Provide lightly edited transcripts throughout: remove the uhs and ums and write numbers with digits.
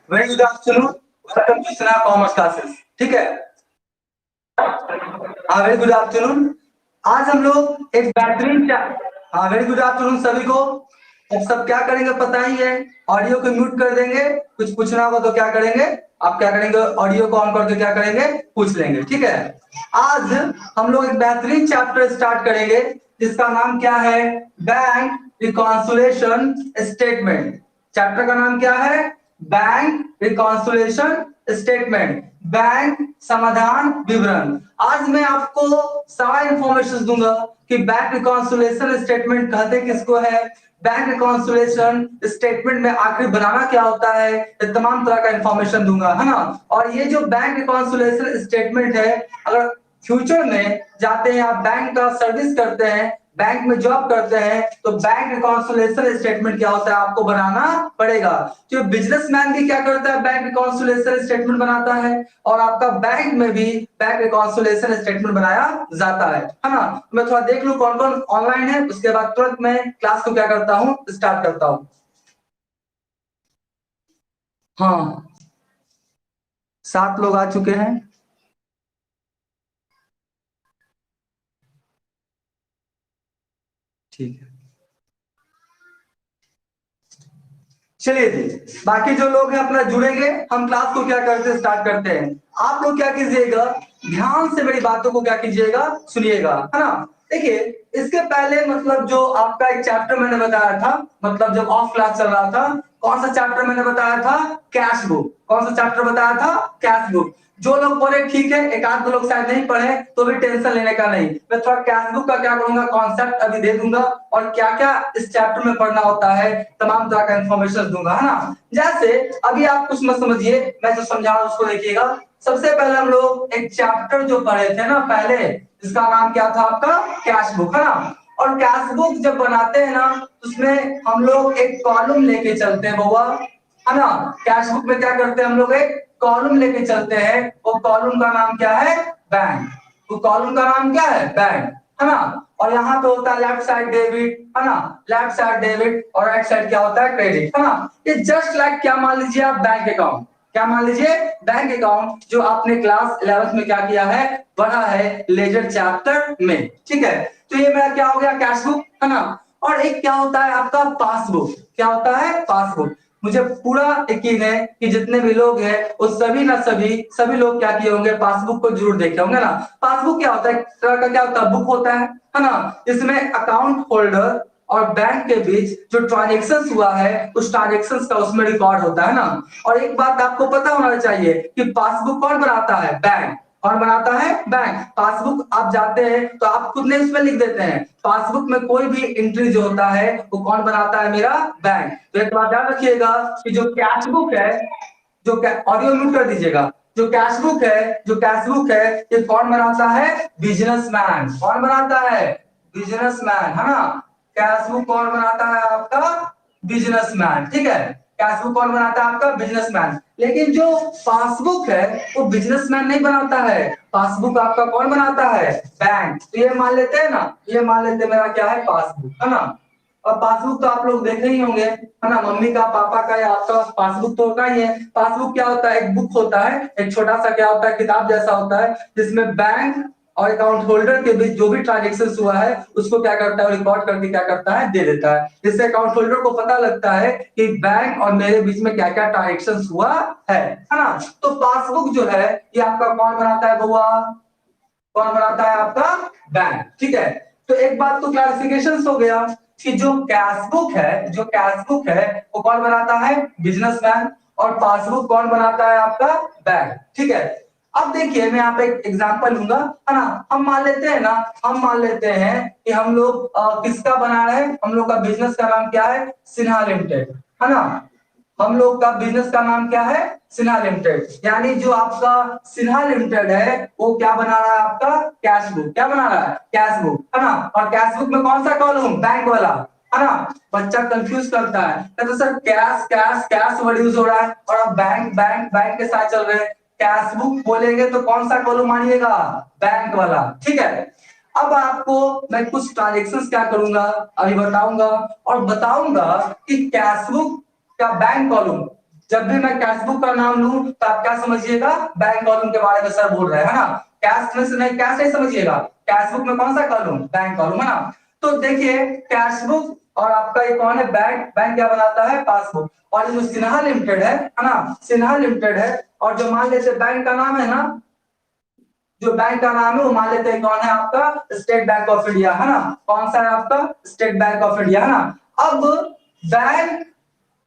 Very good afternoon, welcome to Sana commerce classes. ठीक है, हाँ वेरी गुड आफ्टरनून। आज हम लोग एक बेहतरीन हाँ वेरी गुड आफ्टरनून सभी को। अब सब क्या करेंगे पता ही है, ऑडियो को म्यूट कर देंगे। कुछ पूछना होगा तो क्या करेंगे, आप क्या करेंगे, ऑडियो को ऑन करके क्या करेंगे, पूछ लेंगे। ठीक है, आज हम लोग एक बेहतरीन चैप्टर स्टार्ट करेंगे जिसका नाम क्या है, बैंक रिकॉन्सिलिएशन स्टेटमेंट। चैप्टर का नाम क्या है, बैंक रिकॉन्सिलिएशन स्टेटमेंट, बैंक समाधान विवरण। आज मैं आपको सारा इंफॉर्मेशन दूंगा कि बैंक रिकॉन्सिलिएशन स्टेटमेंट कहते किसको है, बैंक रिकॉन्सिलिएशन स्टेटमेंट में आखिर बनाना क्या होता है, ये तमाम तरह का इंफॉर्मेशन दूंगा, है ना। और ये जो बैंक रिकॉन्सिलिएशन स्टेटमेंट है, अगर फ्यूचर में जाते हैं आप बैंक का सर्विस करते हैं, बैंक में जॉब करते हैं, तो बैंक रिकॉन्सिलिएशन स्टेटमेंट क्या होता है आपको बनाना पड़ेगा। जो बिजनेसमैन भी क्या करता है, बैंक रिकॉन्सिलिएशन स्टेटमेंट बनाता है, और आपका बैंक में भी बैंक रिकॉन्सिलिएशन स्टेटमेंट बनाया जाता है ना। मैं थोड़ा देख लूं कौन कौन ऑनलाइन है, उसके बाद तुरंत मैं क्लास को क्या करता हूं, स्टार्ट करता हूं। हाँ, 7 लोग आ चुके हैं। ठीक है, चलिए जी, बाकी जो लोग हैं अपना जुड़ेंगे, हम क्लास को क्या करते हैं, स्टार्ट करते हैं। आप लोग क्या कीजिएगा, ध्यान से मेरी बातों को क्या कीजिएगा, सुनिएगा, है ना। देखिए, इसके पहले मतलब जो आपका एक चैप्टर मैंने बताया था, मतलब जब ऑफ क्लास चल रहा था, कौन सा चैप्टर मैंने बताया था, कैश बुक। कौन सा चैप्टर बताया था, कैश बुक। जो लोग पढ़े ठीक है, एक आध दो लोग शायद नहीं पढ़े तो भी टेंशन लेने का नहीं। मैं थोड़ा कैश बुक का क्या करूंगा, कॉन्सेप्ट अभी दे दूंगा, और क्या क्या इस चैप्टर में पढ़ना होता है, तमाम तरह का इंफॉर्मेशन दूंगा, है ना। जैसे अभी आप कुछ मत समझिए, मैं जो समझा रहा हूं उसको देखिएगा। सबसे पहले हम लोग एक चैप्टर जो पढ़े थे ना पहले, जिसका नाम क्या था आपका, कैश बुक, है ना। और कैश बुक जब बनाते हैं ना, उसमें हम लोग एक कॉलम लेके चलते हैं बउआ, है ना। कैश बुक में क्या करते हैं हम लोग, एक कॉलम लेके चलते हैं, वो कॉलम का नाम क्या है, बैंक। वो कॉलम का नाम क्या है, बैंक, है ना। और यहाँ पे होता है लेफ्ट साइड डेबिट, है ना, लेफ्ट साइड डेबिट, और राइट साइड क्या होता है, क्रेडिट, है ना। ये जस्ट लाइक क्या मान लीजिए आप, बैंक अकाउंट। क्या मान लीजिए, बैंक अकाउंट, जो आपने क्लास 11th में क्या किया है, पढ़ा है लेजर चैप्टर में। ठीक है, तो ये मेरा क्या हो गया, कैश बुक, है ना। और एक क्या होता है आपका, पासबुक। क्या होता है, पासबुक। मुझे पूरा यकीन है कि जितने भी लोग हैं वो सभी ना सभी लोग क्या किए होंगे, पासबुक को जरूर देखे होंगे ना। पासबुक क्या होता है, एक तरह का क्या होता है, बुक होता है ना। इसमें अकाउंट होल्डर और बैंक के बीच जो ट्रांजेक्शन हुआ है, उस ट्रांजेक्शन का उसमें रिकॉर्ड होता है ना। और एक बात आपको पता होना चाहिए कि पासबुक कौन बनाता है, बैंक। कौन बनाता है, बैंक। पासबुक आप जाते हैं तो आप खुद नहीं उसमें लिख देते हैं, पासबुक में कोई भी एंट्री जो होता है वो कौन बनाता है, मेरा बैंक। तो एक बात ध्यान रखिएगा कि जो कैश बुक है, जो ऑडियो म्यूट कर दीजिएगा, जो कैश बुक है, जो कैश बुक है, ये कौन बनाता है, बिजनेसमैन। कौन बनाता है, बिजनेसमैन, है ना। कैश बुक कौन बनाता है आपका, बिजनेसमैन। ठीक है, कैश बुक कौन बनाता है आपका, बिजनेसमैन। लेकिन जो पासबुक है वो बिजनेसमैन नहीं बनाता है, पासबुक आपका कौन बनाता है, बैंक। तो ये मान लेते हैं ना, ये मान लेते हैं मेरा क्या है, पासबुक, है ना। और पासबुक तो आप लोग देखे ही होंगे, है ना, मम्मी का, पापा का, या आपका पासबुक तो होता ही है। पासबुक क्या होता है, एक बुक होता है, एक छोटा सा क्या होता है, किताब जैसा होता है, जिसमें बैंक और अकाउंट होल्डर के बीच जो भी ट्रांजेक्शन हुआ है उसको क्या करता है, रिकॉर्ड करके क्या करता है, दे देता है। जिससे अकाउंट होल्डर को पता लगता है कि बैंक और मेरे बीच में क्या क्या ट्रांजेक्शन हुआ है ना। तो पासबुक जो है ये आपका कौन बनाता है बुआ, कौन बनाता है आपका, बैंक। ठीक है, तो एक बात तो क्लैरिफिकेशन हो गया कि जो कैश बुक है, जो कैश बुक है वो कौन बनाता है, बिजनेसमैन, और पासबुक कौन बनाता है आपका, बैंक। ठीक है, अब देखिए मैं यहाँ पे एक एग्जांपल लूंगा, है ना। हम मान लेते हैं ना, हम मान लेते हैं कि हम लोग किसका बना रहे हैं, हम लोग का बिजनेस का नाम क्या है, सिन्हा लिमिटेड, है ना। हम लोग का बिजनेस का नाम क्या है, सिन्हा लिमिटेड। यानी जो आपका सिन्हा लिमिटेड है वो क्या बना रहा है, आपका कैश बुक। क्या बना रहा है, कैश बुक, है ना। और कैश बुक में कौन सा कॉलम, बैंक वाला, है ना। बच्चा कंफ्यूज करता है, तो sir cash cash cash word use हो रहा है और आप बैंक बैंक बैंक के साथ चल रहे हैं, कैश बुक बोलेंगे तो कौन सा कॉलम मानिएगा, बैंक वाला। ठीक है, अब आपको मैं कुछ ट्रांजेक्शंस क्या करूंगा अभी बताऊंगा, और बताऊंगा कि कैश बुक का बैंक कॉलम जब भी मैं कैश बुक का नाम लूं तो आप क्या समझिएगा, बैंक कॉलम के बारे में सर बोल रहे हैं, है ना। कैश में से नहीं, कैश नहीं समझिएगा, कैश बुक में कौन सा कॉलम, बैंक कॉलम, है ना। तो देखिए कैश बुक और आपका ये कौन है, बैंक, बैंक क्या बनाता है, पासबुक। और ये जो सिन्हा लिमिटेड है ना, सिन्हा लिमिटेड है, और जो मान लेते बैंक का नाम है ना, जो बैंक का नाम है वो मान लेते हैं कौन है आपका, स्टेट बैंक ऑफ इंडिया, है ना। कौन सा है आपका, स्टेट बैंक ऑफ इंडिया, है ना। अब बैंक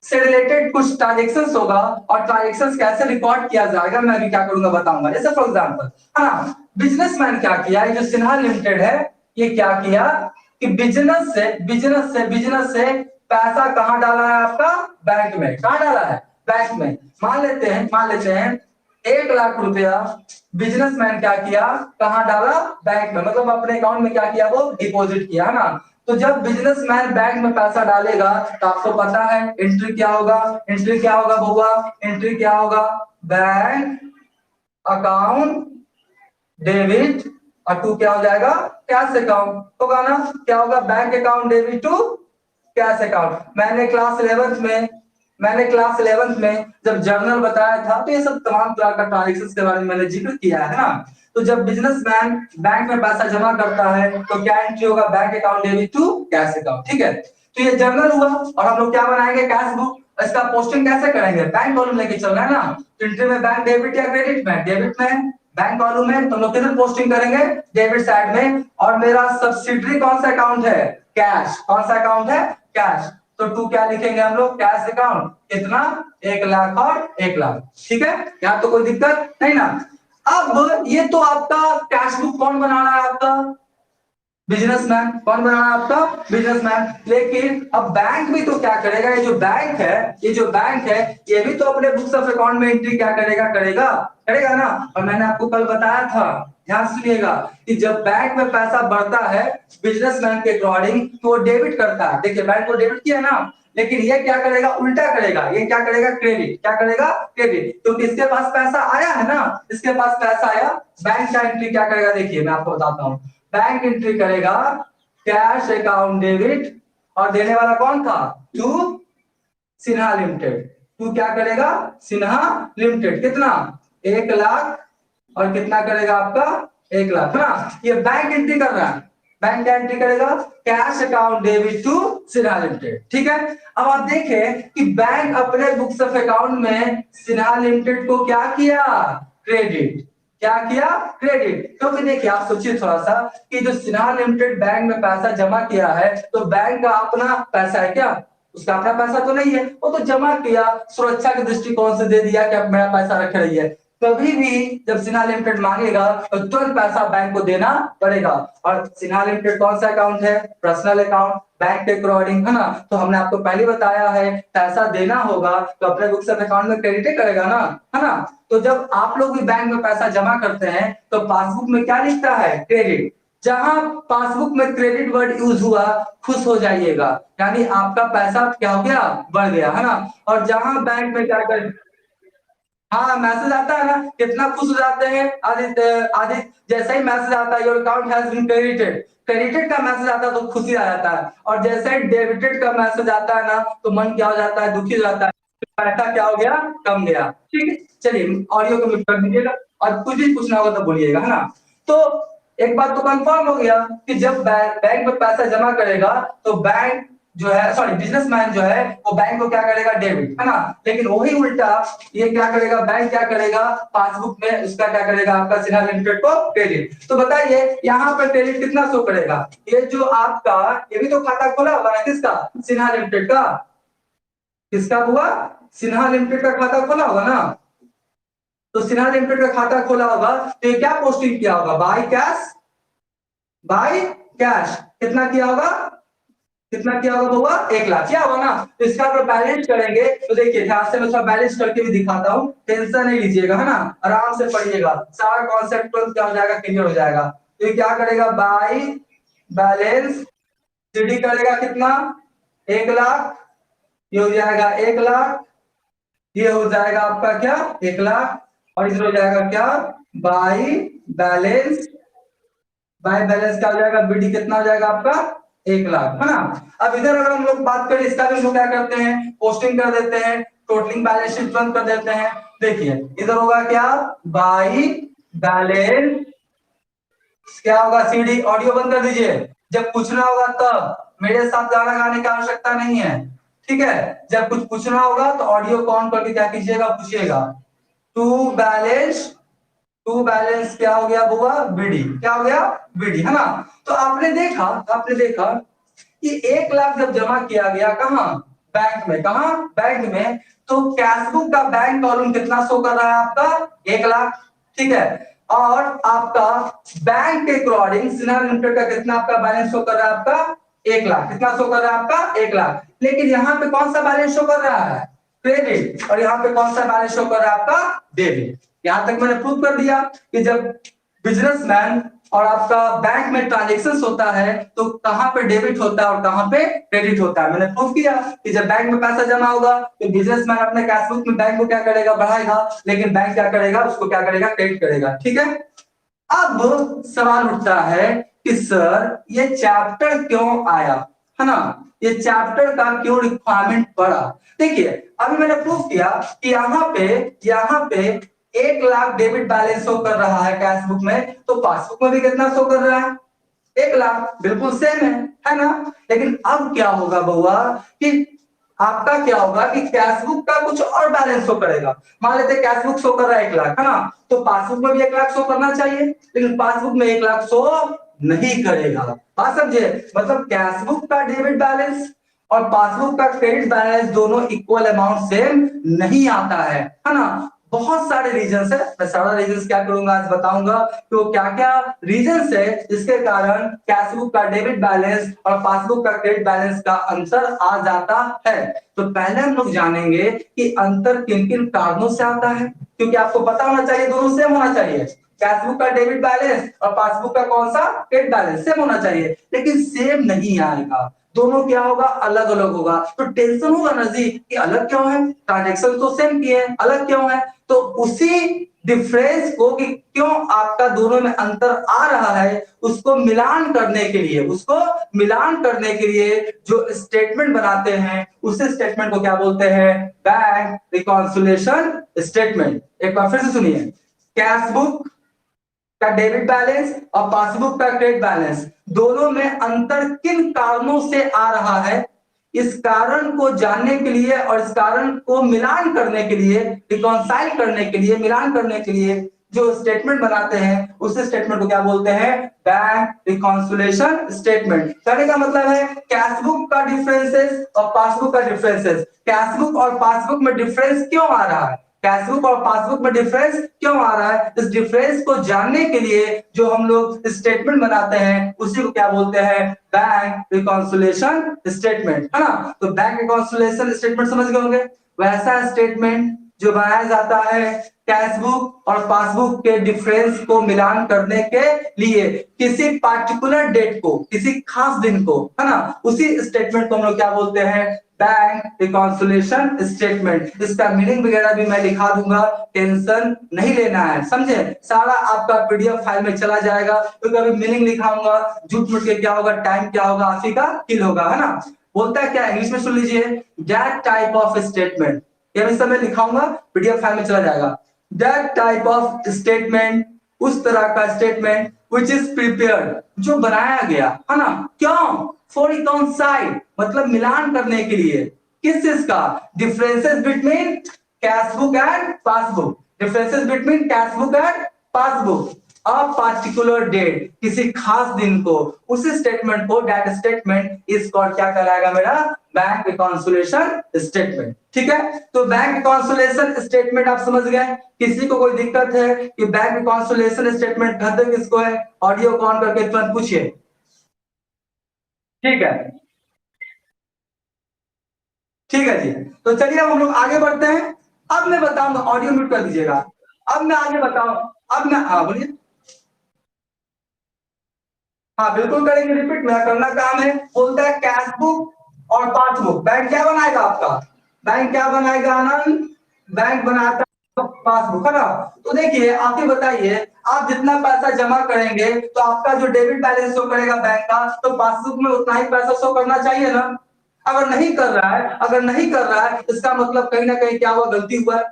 से रिलेटेड कुछ ट्रांजेक्शंस होगा, और ट्रांजेक्शंस कैसे रिकॉर्ड किया जाएगा मैं अभी क्या करूंगा बताऊंगा। जैसे फॉर एग्जांपल, है ना, बिजनेसमैन क्या किया, ये जो सिन्हा लिमिटेड है ये क्या किया कि बिजनेस से पैसा कहां डाला है आपका, बैंक में। कहां डाला है, बैंक में। मान लेते हैं 1 लाख रुपया बिजनेसमैन क्या किया, कहां डाला, बैंक में, मतलब अपने अकाउंट में क्या किया, वो डिपॉजिट किया, है ना। तो जब बिजनेसमैन बैंक में पैसा डालेगा तो आपको पता है एंट्री क्या होगा, एंट्री क्या होगा बउआ, एंट्री क्या होगा, बैंक अकाउंट डेबिट और टू क्या हो जाएगा, कैश अकाउंट होगा ना। क्या होगा, bank account debit to cash account. मैंने क्लास 11th में जब जर्नल बताया था तो ये सब तमाम तरह का ट्रांजेक्शन के बारे में मैंने जिक्र किया है ना। तो जब बिजनेसमैन बैंक में पैसा जमा करता है तो क्या एंट्री होगा, bank account debit to cash account, ठीक है। तो ये जर्नल हुआ, और हम लोग क्या बनाएंगे, कैश बुक। इसका पोस्टिंग कैसे करेंगे, बैंक कॉलम लेके चल रहा है ना, तो एंट्री में बैंक डेबिट या क्रेडिट में, डेबिट में, बैंक कॉलम में, तो हम लोग किधर पोस्टिंग करेंगे, डेबिट साइड में। और मेरा सब्सिडरी कौन सा अकाउंट है, कैश। कौन सा अकाउंट है, कैश। तो टू क्या लिखेंगे हम लोग, कैश अकाउंट, कितना, 1 लाख और 1 लाख, ठीक है। यहाँ तो कोई दिक्कत नहीं ना। अब ये तो आपका कैश बुक कौन बना रहा है, आपका बिजनेसमैन। कौन बना रहा है आपका, बिजनेसमैन। लेकिन अब बैंक भी तो क्या करेगा, ये जो बैंक है, ये भी तो अपने बुक्स ऑफ अकाउंट में एंट्री क्या करेगा, करेगा ना। और मैंने आपको कल बताया था, ध्यान सुनिएगा, कि जब बैंक में पैसा बढ़ता है बिजनेसमैन के अकॉर्डिंग तो वो डेबिट करता है। देखिए बैंक को डेबिट किया ना, लेकिन ये क्या करेगा, उल्टा करेगा, ये क्या करेगा, क्रेडिट। क्या करेगा, क्रेडिट। क्योंकि इसके पास पैसा आया है ना, इसके पास पैसा आया, बैंक का एंट्री क्या करेगा, देखिए मैं आपको बताता हूँ। बैंक एंट्री करेगा कैश अकाउंट डेबिट, और देने वाला कौन था, टू सिन्हा लिमिटेड। तू क्या करेगा, सिन्हा लिमिटेड, कितना, 1 लाख, और कितना करेगा आपका, 1 लाख ना। ये बैंक एंट्री कर रहा है, बैंक क्या एंट्री करेगा, cash account debit to Sinha limited, ठीक है। अब आप देखें कि बैंक अपने बुक्स ऑफ अकाउंट में सिन्हा लिमिटेड को क्या किया, क्रेडिट। क्या किया, क्रेडिट। क्योंकि देखिए आप सोचिए थोड़ा सा कि जो सिन्हा लिमिटेड बैंक में पैसा जमा किया है तो बैंक का अपना पैसा है क्या, उसका अपना पैसा तो नहीं है, वो तो जमा किया, सुरक्षा के दृष्टिकोण से दे दिया कि अब मेरा पैसा रख रही है। कभी भी जब सिन्हा लिमिटेड मांगेगा तो तुरंत पैसा बैंक को देना पड़ेगा। और सिन्हा लिमिटेड कौन सा अकाउंट है, पर्सनल अकाउंट, बैंक के अकॉर्डिंग, है ना। तो हमने आपको पहले बताया है पैसा देना होगा तो अपने बुक्स ऑफ अकाउंट में क्रेडिट करेगा ना, है ना। तो जब आप लोग भी बैंक में पैसा जमा करते हैं तो पासबुक में क्या लिखता है, क्रेडिट। जहां पासबुक में क्रेडिट वर्ड यूज हुआ खुश हो जाइएगा, यानी आपका पैसा क्या हो गया, बढ़ गया, है ना। और जहां बैंक में क्या कर, हाँ मैसेज आता है ना, कितना खुश हो जाते हैं। आदित्य आदित्य जैसे ही मैसेज आता है your account has been credited, credited का मैसेज आता है तो खुशी आ जाता है, और जैसे ही डेबिटेड का मैसेज आता है ना तो मन क्या हो जाता है, दुखी हो जाता है, पैसा क्या हो गया, कम गया, ठीक है। चलिए ऑडियो को म्यूट कर दीजिएगा, और कुछ भी पूछना होगा तो बोलिएगा, है ना। तो एक बात तो कंफर्म हो गया कि जब बैंक में पैसा जमा करेगा तो बैंक जो है, सॉरी बिजनेसमैन जो है वो बैंक को क्या करेगा, डेबिट, है ना। लेकिन वही उल्टा ये क्या करेगा, बैंक क्या करेगा, पासबुक में उसका क्या करेगा, आपका सिन्हा लिमिटेड को क्रेडिट। तो बताइए यहाँ पर क्रेडिट कितना शो करेगा, ये जो आपका, ये भी तो खाता खोला हुआ है, किसका, सिन्हा लिमिटेड का। किसका हुआ, सिन्हा लिमिटेड का खाता खोला होगा ना। तो सिन्हा लिमिटेड का खाता खोला होगा तो ये क्या पोस्टिंग किया होगा, बाय कैश, बाय कैश। कितना किया होगा, कितना किया होगा बउआ, 1 लाख किया होगा ना। तो इसका अगर बैलेंस करेंगे तो देखिए ध्यान से मैं थोड़ा बैलेंस करके भी दिखाता हूँ, टेंशन नहीं लीजिएगा, है ना, आराम से पढ़िएगा, सारा कॉन्सेप्ट तुरंत क्या हो जाएगा, क्लियर हो जाएगा। तो ये क्या करेगा, बाय बैलेंस सीडी करेगा कितना, 1 लाख, ये हो जाएगा 1 लाख, ये हो जाएगा आपका क्या, 1 लाख, और इधर हो जाएगा क्या, बाय बैलेंस, बाय बैलेंस क्या हो जाएगा, बीडी कितना हो जाएगा आपका, 1 लाख, है ना। अब इधर अगर हम लोग बात करें इसका भी, हम लोग क्या करते हैं, पोस्टिंग कर देते हैं, टोटलिंग बैलेंस शीट तुरंत कर देते हैं। देखिए इधर होगा क्या, बाई बैलेंस, क्या होगा, सीडी। ऑडियो बंद कर दीजिए, जब पूछना होगा तब, मेरे साथ गाना गाने की आवश्यकता नहीं है, ठीक है। जब कुछ पूछना होगा तो ऑडियो को ऑन करके क्या कीजिएगा, पूछिएगा। टू बैलेंस, टू बैलेंस क्या हो गया बुआ, बीडी, क्या हो गया, बीडी, है ना। तो आपने देखा कि 1 लाख जब जमा किया गया कहा, बैंक में, कहा, बैंक में, तो कैशबुक का बैंक कॉलम कितना शो कर रहा है आपका, 1 लाख, ठीक है। और आपका बैंक के अकॉर्डिंग सिन्हा लिमिटेड का कितना आपका बैलेंस शो कर रहा है, आपका 1 लाख, कितना शो कर रहा है आपका, 1 लाख। लेकिन यहाँ पे कौन सा बैलेंस शो कर रहा है, क्रेडिट, और यहाँ पे कौन सा बैलेंस शो कर रहा है आपका, डेबिट। यहां तक मैंने प्रूव कर दिया कि जब बिजनेसमैन और आपका बैंक में ट्रांजेक्शन होता है तो कहां पे डेबिट होता है और कहां पे क्रेडिट होता है। मैंने प्रूव किया कि जब बैंक में पैसा जमा होगा तो बिजनेसमैन अपने कैशबुक में बैंक को क्या करेगा, बढ़ाएगा, लेकिन बैंक क्या करेगा, उसको क्या करेगा, क्रेडिट करेगा, ठीक है। अब सवाल उठता है कि सर ये चैप्टर क्यों आया, है ना, ये चैप्टर का क्यों रिक्वायरमेंट पड़ा। देखिए अभी मैंने प्रूव किया कि यहाँ पे 1 लाख डेबिट बैलेंस शो कर रहा है कैशबुक में, तो पासबुक में भी कितना शो कर रहा है, 1 लाख, बिल्कुल सेम है ना। लेकिन अब क्या होगा बउआ कि आपका क्या होगा कि कैशबुक का कुछ और बैलेंस शो करेगा। मान लेते कैशबुक शो कर रहा है 1 लाख, है ना, तो पासबुक में भी 1 लाख शो करना चाहिए, लेकिन पासबुक में 1 लाख शो नहीं करेगा। बात समझे, मतलब कैशबुक का डेबिट बैलेंस और पासबुक का क्रेडिट बैलेंस दोनों इक्वल अमाउंट सेम नहीं आता है ना। बहुत सारे रीजंस है, मैं सारा रीजंस क्या करूंगा आज बताऊंगा कि वो क्या क्या रीजंस है जिसके कारण कैशबुक का डेबिट बैलेंस और पासबुक का क्रेडिट बैलेंस का अंतर आ जाता है। तो पहले हम लोग जानेंगे कि अंतर किन किन कारणों से आता है, क्योंकि आपको पता होना चाहिए दोनों सेम होना चाहिए, कैशबुक का डेबिट बैलेंस और पासबुक का कौन सा, क्रेडिट बैलेंस सेम होना चाहिए, लेकिन सेम नहीं आएगा, दोनों क्या होगा, अलग अलग होगा। तो टेंशन होगा ना जी कि अलग क्यों है, ट्रांजेक्शन तो सेम किए हैं, अलग क्यों है। तो उसी डिफरेंस को कि क्यों आपका दोनों में अंतर आ रहा है उसको मिलान करने के लिए, जो स्टेटमेंट बनाते हैं उस स्टेटमेंट को क्या बोलते हैं, बैंक रिकॉन्सिलिएशन स्टेटमेंट। एक बार फिर से सुनिए, कैशबुक का डेबिट बैलेंस और पासबुक का क्रेडिट बैलेंस दोनों में अंतर किन कारणों से आ रहा है, इस कारण को जानने के लिए और इस कारण को मिलान करने के लिए, रिकॉन्साइल करने के लिए, मिलान करने के लिए जो स्टेटमेंट बनाते हैं उस स्टेटमेंट को क्या बोलते हैं, बैंक रिकॉन्सिलिएशन स्टेटमेंट। कहने का मतलब है कैशबुक का डिफरेंसेस और पासबुक का डिफरेंसेस, कैशबुक और पासबुक में डिफरेंस क्यों आ रहा है, कैशबुक और पासबुक में डिफरेंस क्यों आ रहा है, इस डिफरेंस को जानने के लिए जो हम लोग स्टेटमेंट बनाते हैं उसी को क्या बोलते हैं, बैंक रिकॉन्सिलिएशन स्टेटमेंट, है ना। तो बैंक रिकॉन्सिलिएशन स्टेटमेंट समझ गए होंगे, वैसा स्टेटमेंट जो बनाया जाता है कैशबुक और पासबुक के डिफरेंस को मिलान करने के लिए किसी पार्टिकुलर डेट को, किसी खास दिन को, है ना, उसी स्टेटमेंट को हम लोग क्या बोलते हैं, बैंक रिकॉन्सिलिएशन स्टेटमेंट। इसका मीनिंग वगैरह भी मैं लिखा दूंगा, टेंशन नहीं लेना है, समझे। सारा आपका पीडीएफ फाइल में चला जाएगा, क्योंकि अभी मीनिंग लिखाऊंगा, झूठ मूठ के क्या होगा, टाइम क्या होगा, आप ही का किल होगा, है ना। बोलता है क्या, इंग्लिश में सुन लीजिए, दैट टाइप ऑफ स्टेटमेंट, ये मैं समय लिखाऊंगा, पीडीएफ फाइल में चला जाएगा। दैट टाइप ऑफ स्टेटमेंट, उस तरह का स्टेटमेंट विच इज प्रिपेयर्ड, जो बनाया गया, है ना, क्यों, फॉर रिकॉन्साइल, मतलब मिलान करने के लिए, किस चीज का, differences between cashbook and passbook, differences between cashbook and passbook, a particular date, किसी खास दिन को, उस स्टेटमेंट को, दैट स्टेटमेंट इज कॉल्ड, क्या कहलाएगा मेरा, बैंक रिकॉन्सिलिएशन स्टेटमेंट, ठीक है। तो बैंक रिकॉन्सिलिएशन स्टेटमेंट आप समझ गए। किसी को कोई दिक्कत है कि बैंक रिकॉन्सिलिएशन स्टेटमेंट कहते किसको है, ऑडियो को ऑन करके तुरंत पूछिए, ठीक है, ठीक है जी। तो चलिए अब हम लोग आगे बढ़ते हैं। अब मैं बताऊंगा, ऑडियो म्यूट कर दीजिएगा, अब मैं आगे बताऊं, अब मैं, हाँ बोलिए, हाँ बिल्कुल करेंगे, रिपीट मेरा करना काम है। बोलता है कैशबुक और पासबुक, बैंक क्या बनाएगा आपका, बैंक क्या बनाएगा आनंद, बैंक बनाता पासबुक है ना। तो देखिए आप ही बताइए, आप जितना पैसा जमा करेंगे तो आपका जो डेबिट बैलेंस शो करेगा बैंक का, तो पासबुक में उतना ही पैसा शो करना चाहिए ना। अगर नहीं कर रहा है, अगर नहीं कर रहा है, इसका मतलब कहीं ना कहीं क्या हुआ, गलती हुआ है।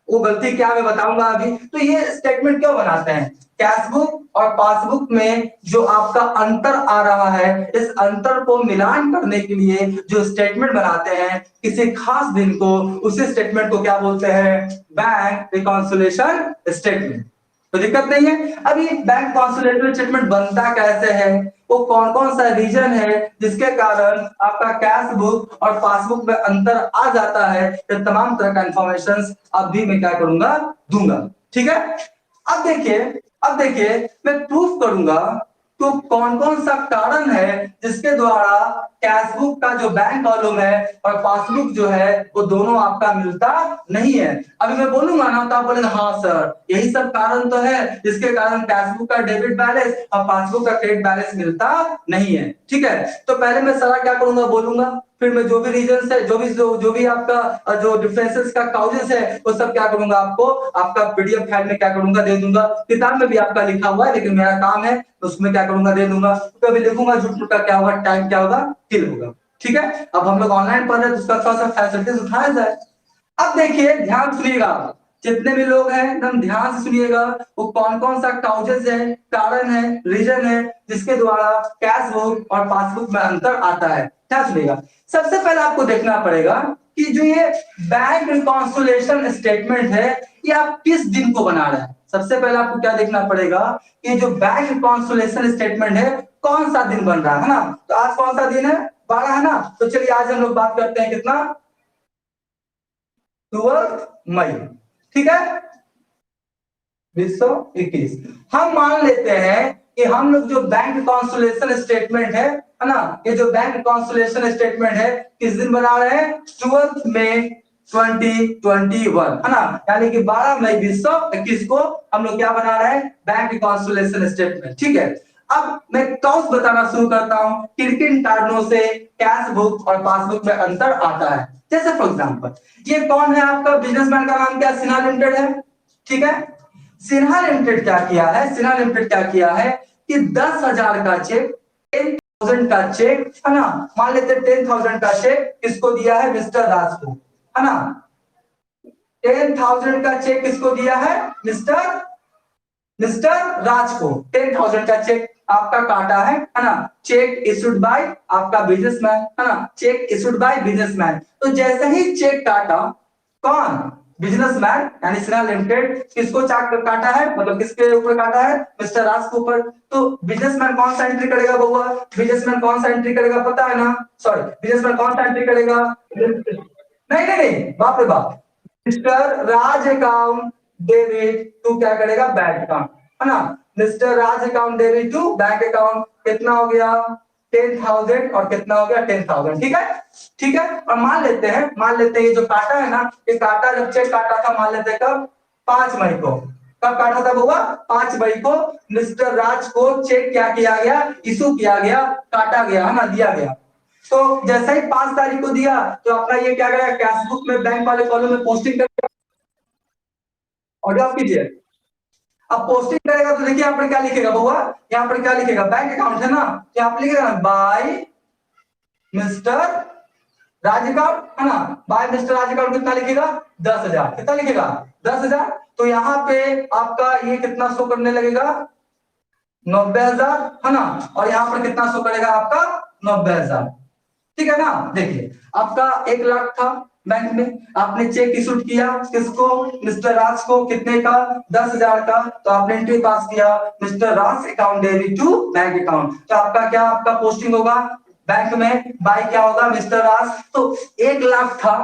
वो गलती क्या मैं बताऊंगा अभी। तो ये स्टेटमेंट क्यों बनाते हैं, कैश बुक और पासबुक में जो आपका अंतर आ रहा है, इस अंतर को मिलान करने के लिए जो स्टेटमेंट बनाते हैं किसी खास दिन को, उसी स्टेटमेंट को क्या बोलते हैं, बैंक रिकॉन्सिलिएशन स्टेटमेंट। तो दिक्कत नहीं है। अभी बैंक कॉन्सोलिडेटेड स्टेटमेंट बनता कैसे है, वो कौन कौन सा रीजन है जिसके कारण आपका कैश बुक और पासबुक में अंतर आ जाता है, ये तमाम तरह का इंफॉर्मेशन अभी मैं क्या करूंगा, दूंगा। ठीक है। अब देखिए, अब देखिए मैं प्रूफ करूंगा तो कौन कौन सा कारण है जिसके द्वारा कैशबुक का जो बैंक कॉलम है और पासबुक जो है वो दोनों आपका मिलता नहीं है। अभी मैं बोलूंगा ना तो आप बोलेंगे हाँ सर यही सब कारण तो है जिसके कारण कैशबुक का डेबिट बैलेंस और पासबुक का क्रेडिट बैलेंस मिलता नहीं है। ठीक है। तो पहले मैं सारा क्या करूंगा, बोलूंगा, फिर मैं जो भी रीजन है, जो भी आपका जो डिफरेंसेस का काउजेस है वो सब क्या करूंगा, आपको आपका पीडीएफ फाइल में क्या करूंगा, दे दूंगा। किताब में भी आपका लिखा हुआ है लेकिन मेरा काम है तो उसमें क्या करूंगा, दे दूंगा। कभी लिखूंगा झूठ मूठ का क्या होगा, टाइम क्या होगा, किल होगा। ठीक है। अब हम लोग ऑनलाइन पढ़ रहे हैं तो उसका थोड़ा सा फैसिलिटीज उठाया जाए। अब देखिए ध्यान सुनिएगा, जितने भी लोग हैं एकदम ध्यान से सुनिएगा, वो कौन कौन सा काउजेस है, कारण है, रीजन है जिसके द्वारा कैश बुक और पासबुक में अंतर आता है। क्या सुनिएगा, सबसे पहले आपको देखना पड़ेगा कि जो ये बैंक रिकॉन्सिलिएशन स्टेटमेंट है ये आप किस दिन को बना रहे हैं। सबसे पहले आपको क्या देखना पड़ेगा कि जो बैंक रिकॉन्सिलिएशन स्टेटमेंट है कौन सा दिन बन रहा है ना। तो आज कौन सा दिन है, 12 है ना। तो चलिए आज हम लोग बात करते हैं कितना, 12 मई। ठीक है, 2021। हम मान लेते हैं कि हम लोग जो बैंक रिकॉन्सिलिएशन स्टेटमेंट है ना, ये जो बैंक रिकॉन्सिलिएशन स्टेटमेंट है किस दिन बना रहे हैं, 12 मई 2021 है ना। यानी कि 12 मई 2021 को हम लोग क्या बना रहे हैं, बैंक रिकॉन्सिलिएशन स्टेटमेंट। ठीक है। अब मैं कॉस्ट बताना शुरू करता हूं, किन किन कारणों से कैश बुक और पासबुक में अंतर आता है। जैसे फॉर एग्जांपल ये कौन है, आपका बिजनेसमैन का नाम क्या, सिन्हा लिमिटेड है। ठीक है। सिन्हा लिमिटेड क्या किया है, सिन्हा लिमिटेड क्या किया है कि 10,000 का चेक, 10,000 का चेक है ना, मान लेते 10,000 का चेक किसको दिया है, मिस्टर राज को, है ना। 10,000 का चेक किसको दिया है, मिस्टर मिस्टर राज को 10,000 का चेक आपका काटा है ना। चेक इशूड बाय आपका बिजनेसमैन, है ना, चेक इशूड बाय बिजनेसमैन। तो जैसे ही चेक काटा, कौन, बिजनेसमैन यानी सिन्हा लिमिटेड, किसको काटा है, मतलब किसके ऊपर काटा है, मिस्टर राज के ऊपर। तो बिजनेसमैन कौन सा एंट्री करेगा बउआ, बिजनेसमैन कौन सा एंट्री करेगा पता है ना, सॉरी बिजनेसमैन कौन सा एंट्री करेगा, नहीं नहीं नहीं, बाप रे बाप, mister Raj account debit to क्या करेगा, बैंक अकाउंट, है ना। Mister Raj account debit to bank account, कितना हो गया 10,000 और कितना हो गया 10,000। ठीक है, ठीक है। और मान लेते हैं ये जो काटा है ना, ये काटा जब चेक काटा था, मान लेते हैं कब, 5 मई को। कब काटा था बुआ, 5 मई को मिस्टर राज को चेक क्या किया गया, इशू किया गया, काटा गया, है ना, दिया गया। तो जैसे ही 5 तारीख को दिया तो अपना ये क्या करेगा, कैश बुक में बैंक वाले कॉलम में पोस्टिंग करेगा। ऑडियो ऑफ कीजिए। अब पोस्टिंग करेगा तो देखिए यहाँ पर क्या लिखेगा बुआ, यहाँ पर क्या लिखेगा, बैंक अकाउंट है ना, तो यहाँ पर लिखेगा ना बाय मिस्टर राज अकाउंट, है ना, बाय मिस्टर राज अकाउंट कितना लिखेगा, 10,000, कितना लिखेगा, 10,000। तो यहाँ पे आपका ये कितना शो करने लगेगा, 90,000, है ना। और यहाँ पर कितना शो करेगा आपका, 90,000। ठीक है ना। देखिए आपका 1 लाख था बैंक में, आपने चेक इशू किया किसको, मिस्टर राज को, कितने का, 10,000 का। तो आपने एंट्री पास किया mister Raj account debit to bank account. तो आपका क्या, आपका पोस्टिंग होगा बैंक में, बाय क्या होगा, मिस्टर राज। तो 1 लाख था,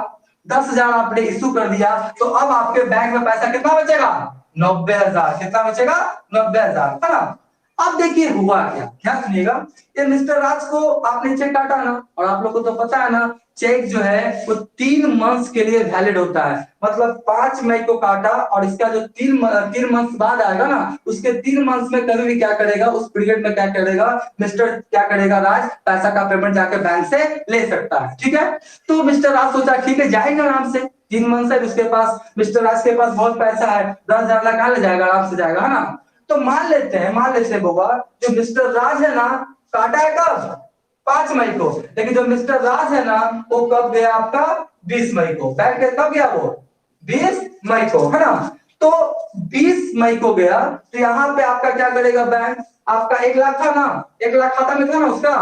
10,000 आपने इशू कर दिया, तो अब आपके बैंक में पैसा कितना बचेगा, 90,000। कितना बचेगा, 90,000, है ना। अब देखिए हुआ क्या, क्या सुनिएगा, ये मिस्टर राज को आपने चेक काटा ना, और आप लोग को तो पता है ना चेक जो है वो 3 मंथ्स के लिए वैलिड होता है। मतलब 5 मई को काटा और इसका जो 3 मंथ्स बाद आएगा ना, उसके 3 मंथ्स में कभी भी क्या करेगा, उस पीरियड में क्या करेगा, मिस्टर क्या करेगा, राज पैसा का पेमेंट जाके बैंक से ले सकता है। ठीक है। तो मिस्टर राज सोचा ठीक है जाएंगे आराम से, 3 मंथ से उसके पास, मिस्टर राज के पास बहुत पैसा है, 10,000 लाख कहाँ ले जाएगा, आराम से जाएगा, है ना। तो मान लेते हैं बाबा, जो मिस्टर राज है ना, काटा है कब, 5 मई को, लेकिन जो मिस्टर राज है ना, वो कब गया आपका, 20 मई को। बैंक कब गया वो, 20 मई को, है ना। तो 20 मई को गया, तो यहाँ पे आपका क्या करेगा बैंक, आपका 1 लाख था ना, 1 लाख खाता में था ना उसका,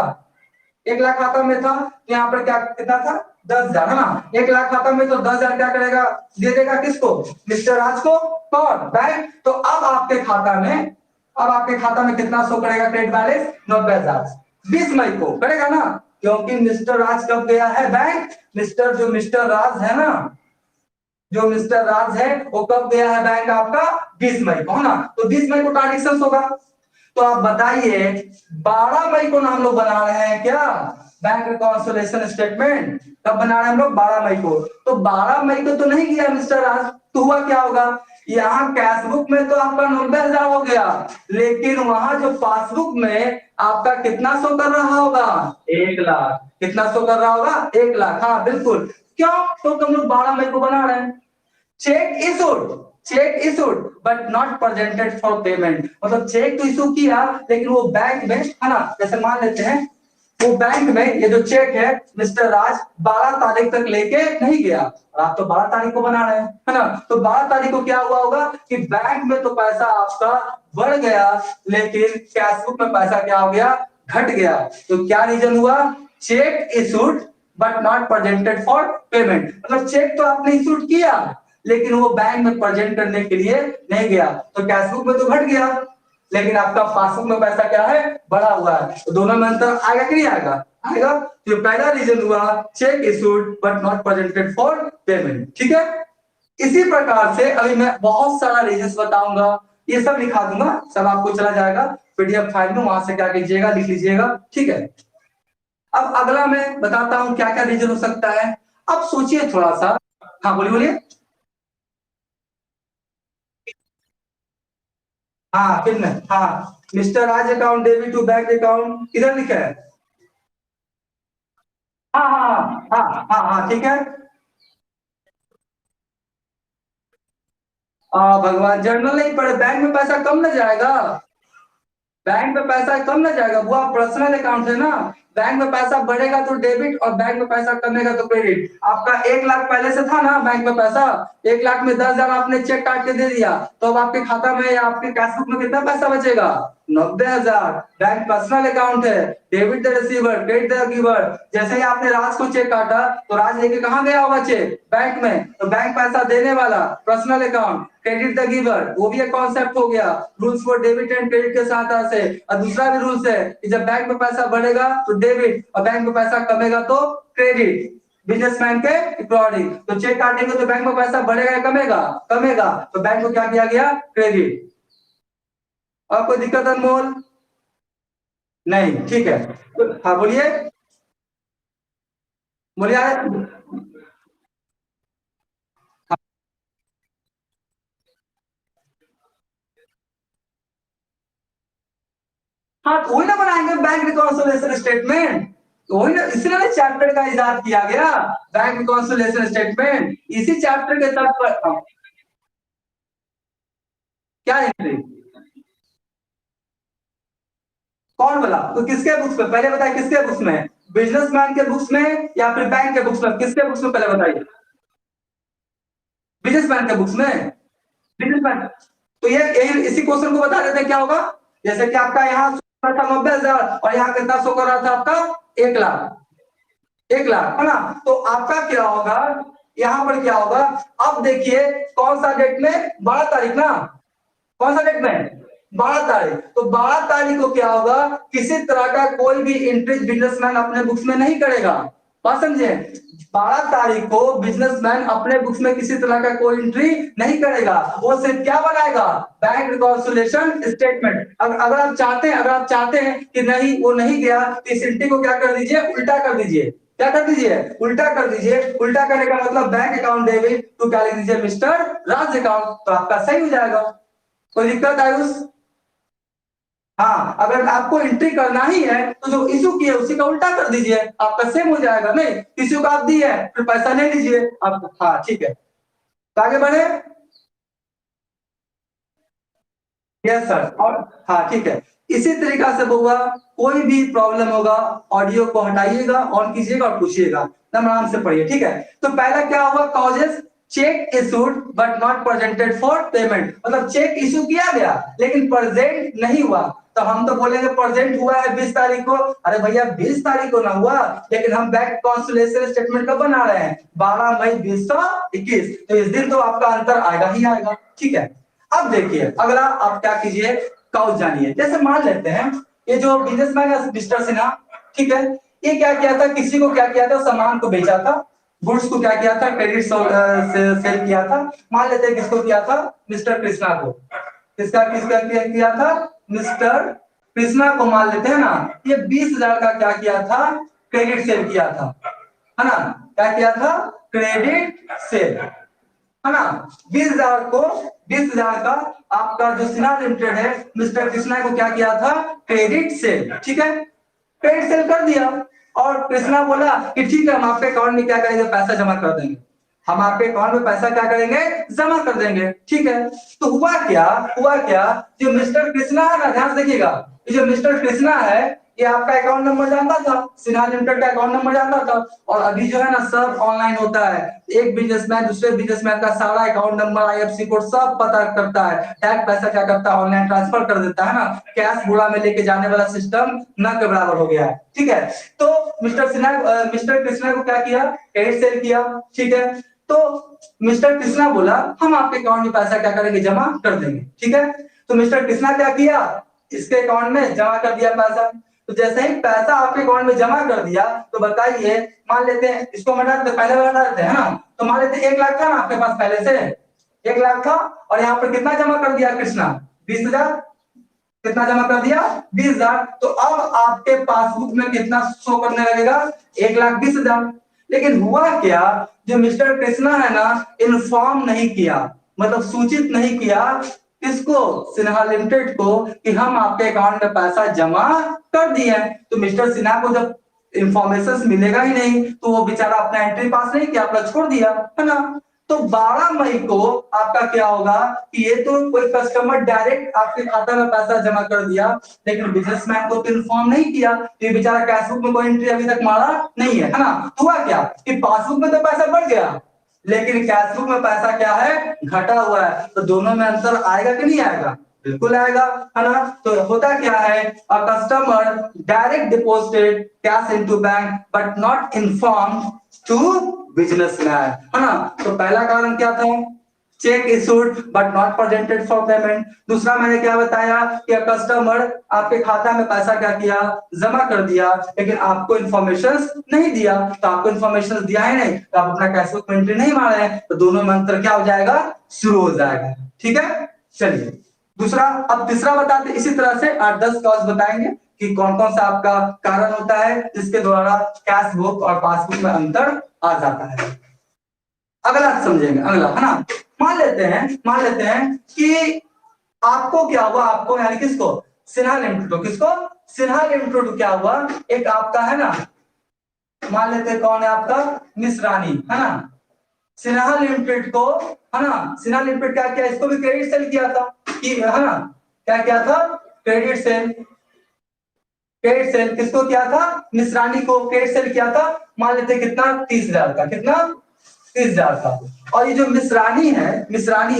1 लाख खाता में था, तो यहाँ पर क्या कितना था, 10,000, है ना। 1 लाख खाता में, तो 10,000 क्या करेगा, दे देगा किसको, मिस्टर राज को, कौन, बैंक। तो अब आपके खाता में कितना शो करेगा क्रेडिट बैलेंस, 90,000, 20 मई को करेगा ना, क्योंकि मिस्टर राज कब गया है बैंक, मिस्टर राज है ना, जो मिस्टर राज है वो कब गया है बैंक आपका, 20 मई को, है ना। तो 20 मई को ट्रांजेक्शन होगा। तो आप बताइए 12 मई को ना हम लोग बना रहे हैं क्या, बैंक रिकॉन्सिलिएशन स्टेटमेंट, कब बना रहे हैं हम लोग, 12 मई को। तो 12 मई को तो नहीं किया मिस्टर राज, तो हुआ क्या होगा, यहाँ कैशबुक में तो आपका 90,000 हो गया, लेकिन वहां जो पासबुक में आपका कितना शो कर रहा होगा, 1 लाख, कितना शो कर रहा होगा, 1 लाख, हाँ बिल्कुल। क्यों, तो तुम लोग 12 मई को बना रहे हैं। Check issued but not presented for payment, मतलब चेक तो इशू किया, लेकिन वो बैंक में, है ना, जैसे मान लेते हैं वो बैंक में ये जो चेक है मिस्टर राज 12 तारीख तक लेके नहीं गया, और आप तो 12 तारीख को बना रहे हैं, है ना। तो 12 तारीख को क्या हुआ होगा कि बैंक में तो पैसा आपका बढ़ गया, लेकिन कैशबुक में पैसा क्या हो गया, घट गया। तो क्या रीजन हुआ, check issued but not presented for payment, मतलब चेक तो आपने इशूड किया, लेकिन वो बैंक में प्रेजेंट करने के लिए नहीं गया, तो कैशबुक में तो घट गया, लेकिन आपका पासबुक में पैसा क्या है, बढ़ा हुआ है। तो दोनों में अंतर आएगा कि नहीं आएगा, आएगा। तो पहला रीजन हुआ check issued but not presented for payment, ठीक है। इसी प्रकार से अभी मैं बहुत सारा रीजन बताऊंगा, ये सब लिखा दूंगा, सब आपको चला जाएगा पीडीएफ फाइल में, वहां से क्या कीजिएगा, लिख लीजिएगा, ठीक है। अब अगला मैं बताता हूं क्या क्या रीजन हो सकता है। अब सोचिए थोड़ा सा, हाँ बोलिए बोलिए। हाँ कितने, हाँ mister Raj account debit to bank account इधर लिखा है, हाँ हाँ हाँ हाँ हाँ हाँ ठीक है। भगवान, जर्नल नहीं पढ़े, बैंक में पैसा कम न जाएगा, बैंक में पैसा कम ना जाएगा, वो आप पर्सनल अकाउंट है ना, बैंक में पैसा बढ़ेगा तो डेबिट और बैंक में पैसा कमेगा तो क्रेडिट। आपका 1 लाख पहले से था ना बैंक में पैसा, 1 लाख में 10,000 आपने चेक काट के दे दिया, तो अब आपके खाता में या आपके कैशबुक में कितना पैसा बचेगा, 90,000। बैंक पर्सनल अकाउंट है, debit the receiver credit the giver. जैसे ही आपने राज को चेक काटा, तो राज लेके कहाँ गया होगा चेक, बैंक में, तो बैंक पैसा देने वाला personal account, credit the giver, वो भी एक कॉन्सेप्ट हो गया, rules for debit and credit के साथ से। और दूसरा भी रूल्स है कि जब बैंक में पैसा बढ़ेगा तो डेबिट, और बैंक में पैसा कमेगा तो क्रेडिट, बिजनेसमैन के अकॉर्डिंग। तो चेक काटेंगे तो बैंक में पैसा बढ़ेगा या कमेगा, कमेगा, तो बैंक को क्या किया गया, क्रेडिट। और कोई दिक्कत अनमोल, नहीं, ठीक है। तो हाँ बोलिए, बोलिए। हाँ तो वही ना बनाएंगे बैंक रिकॉन्सिलिएशन स्टेटमेंट, तो वही ना, इसलिए चैप्टर का इजाद किया गया, बैंक रिकॉन्सिलिएशन स्टेटमेंट, इसी चैप्टर के तहत क्या एंट्री, कौन बोला, तो किसके बुक्स में, पहले बताइए किसके बुक्स में, बिजनेसमैन के बुक्स में या फिर बैंक के बुक्स में, किसके बुक्स में पहले बताइए, बिजनेसमैन के बुक्स में, बिजनेसमैन। तो ये यही इसी क्वेश्चन को बता देते हैं क्या होगा, जैसे कि आपका यहाँ शो था 90,000 और यहाँ कितना शो कर रहा था आपका, 1 लाख, 1 लाख, है ना। तो आपका क्या होगा, यहाँ पर क्या होगा, अब देखिए कौन सा डेट में, 12 तारीख ना, कौन सा डेट में, 12 तारीख। तो 12 तारीख को क्या होगा, किसी तरह का कोई भी एंट्री बिजनेसमैन अपने बुक्स में नहीं करेगा, बात समझे। 12 तारीख को बिजनेसमैन अपने बुक्स में किसी तरह का कोई एंट्री नहीं करेगा, वो सिर्फ क्या बनाएगा, बैंक रिकॉन्सिलिएशन स्टेटमेंट। अगर आप चाहते हैं, अगर आप चाहते हैं कि नहीं वो नहीं गया, तो इस एंट्री को क्या कर दीजिए, उल्टा कर दीजिए, क्या कर दीजिए, उल्टा कर दीजिए। उल्टा करने का मतलब बैंक अकाउंट डेबिट तो क्या लिख दीजिए, मिस्टर राज अकाउंट, तो आपका सही हो जाएगा। कोई दिक्कत आई उस, हाँ, अगर आपको एंट्री करना ही है तो जो इशू किया उसी का उल्टा कर दीजिए, आपका सेम हो जाएगा। नहीं, इशू का आप दिए फिर पैसा ले लीजिए आप। हाँ ठीक है, तो आगे बढ़े। Yes sir. और हाँ ठीक है, इसी तरीका से बउआ कोई भी प्रॉब्लम होगा ऑडियो को हटाइएगा, ऑन कीजिएगा और पूछिएगा, एकदम आराम से पढ़िए। ठीक है, तो पहला क्या हुआ, causes check issued but not presented for payment, मतलब चेक इशू किया गया लेकिन प्रेजेंट नहीं हुआ। तो हम तो बोलेंगे प्रेजेंट हुआ है 20 तारीख को। अरे भैया 20 तारीख को ना हुआ, लेकिन हम बैंक कॉन्सुलेशन स्टेटमेंट कब बना रहे हैं, 12 मई 2021, तो इस दिन तो आपका अंतर आएगा ही आएगा। ठीक है, अब देखिए अगला आप क्या कीजिए, काउज जानिए। जैसे मान लेते हैं ये जो बिजनेसमैन है मिस्टर सिन्हा, ठीक है, ये क्या किया था, किसी को क्या किया था, सामान को बेचा था, गुड्स को क्या किया था, क्रेडिट सेल किया था। मान लेते हैं किसको किया था, मिस्टर कृष्णा को। किसका किसका किया था, मिस्टर कृष्णा को मान लेते हैं ना। ये 20,000 का क्या किया था, क्रेडिट सेल किया था, है ना। क्या किया था, क्रेडिट सेल, है ना। 20,000 को 20,000 का आपका जो सिन्हा लिमिटेड है मिस्टर कृष्णा को क्या किया था, क्रेडिट सेल। ठीक है, क्रेडिट सेल कर दिया और कृष्णा बोला कि ठीक है हम आपके अकाउंट में क्या करेंगे, पैसा जमा कर देंगे, हम आपके अकाउंट में पैसा क्या करेंगे, जमा कर देंगे। ठीक है, तो हुआ क्या, जो मिस्टर कृष्णा है ना, ध्यान से देखिएगा, ये जो मिस्टर कृष्णा है ये आपका अकाउंट नंबर जानता था, सिन्हा लिमिटेड का अकाउंट नंबर जानता था। और अभी जो है ना सब ऑनलाइन होता है, एक बिजनेसमैन दूसरे बिजनेसमैन का सारा अकाउंट नंबर, आईएफएससी कोड सब पता करता है, डायरेक्ट पैसा क्या करता है, ऑनलाइन ट्रांसफर कर देता है ना। कैश बुरा में लेके जाने वाला सिस्टम न के बराबर हो गया है। ठीक है, तो मिस्टर कृष्णा को क्या किया, क्रेडिट सेल किया। ठीक है, तो मिस्टर कृष्णा बोला हम आपके अकाउंट में पैसा क्या करेंगे, जमा कर देंगे। ठीक है, तो मिस्टर कृष्णा क्या किया, इसके अकाउंट में जमा कर दिया पैसा। तो जैसे ही पैसा आपके अकाउंट में जमा कर दिया, तो बताइए, मान लेते हैं इसको हटा देते, पहले हटा देते हैं ना, तो मान लेते हैं 1 लाख था ना आपके पास पहले से, 1 लाख था, और यहाँ पर कितना जमा कर दिया कृष्णा, 20,000। कितना जमा कर दिया, 20,000। तो अब आपके पासबुक में कितना शो करने लगेगा, 1,20,000। लेकिन हुआ क्या, जो मिस्टर कृष्णा है ना, इन्फॉर्म नहीं किया, मतलब सूचित नहीं किया किसको, सिन्हा लिमिटेड को, कि हम आपके अकाउंट में पैसा जमा कर दिए। तो मिस्टर सिन्हा को जब इंफॉर्मेशन मिलेगा ही नहीं, तो वो बेचारा अपना एंट्री पास नहीं किया, अपना छोड़ दिया, है ना। तो 12 मई को आपका क्या होगा कि ये तो कोई कस्टमर डायरेक्ट आपके खाता में पैसा जमा कर दिया, लेकिन बिजनेसमैन को तो इन्फॉर्म नहीं किया, तो ये बेचारा कैशबुक में कोई एंट्री अभी तक मारा नहीं है ना। तो हुआ क्या कि पासबुक में तो पैसा बढ़ गया, लेकिन कैशबुक में पैसा क्या है, घटा हुआ है। तो दोनों में अंतर आएगा कि नहीं आएगा, बिल्कुल आएगा, है ना। तो होता क्या है, a customer direct deposited cash into bank but not inform to businessman, है ना। तो पहला कारण क्या था, cheque issued but not presented for payment. दूसरा मैंने क्या बताया कि कस्टमर आपके खाता में पैसा क्या किया, जमा कर दिया, लेकिन आपको इन्फॉर्मेशन नहीं दिया। तो आपको इन्फॉर्मेशन दिया है नहीं, तो आप अपना कैशबुक में एंट्री नहीं मारे हैं, तो दोनों में अंतर क्या हो जाएगा, शुरू हो जाएगा। ठीक है, चलिए दूसरा, अब तीसरा बताते, इसी तरह से 8-10 कॉज बताएंगे कि कौन कौन सा आपका कारण होता है जिसके द्वारा कैश बुक और पासबुक में अंतर आ जाता है। अगला समझेंगे, अगला, है ना। मान लेते हैं कि आपको क्या हुआ, आपको यानी किसको, सिन्हा लिमिटेड को, किसको, सिन्हा लिमिटेड को क्या हुआ, एक आपका है ना, मान लेते हैं कौन है आपका, मिस रानी, है ना। सिन्हा लिमिटेड को, है ना, सिन्हा लिमिटेड क्या किया, इसको भी क्रेडिट सेल किया था, कि है ना, क्या किया था, क्रेडिट सेल। क्रेडिट सेल किसको किया था, मिस रानी को क्रेडिट सेल किया था। मान लेते हैं कितना, 30,000 का, कितना, 30,000 का। और ये जो मिसरानी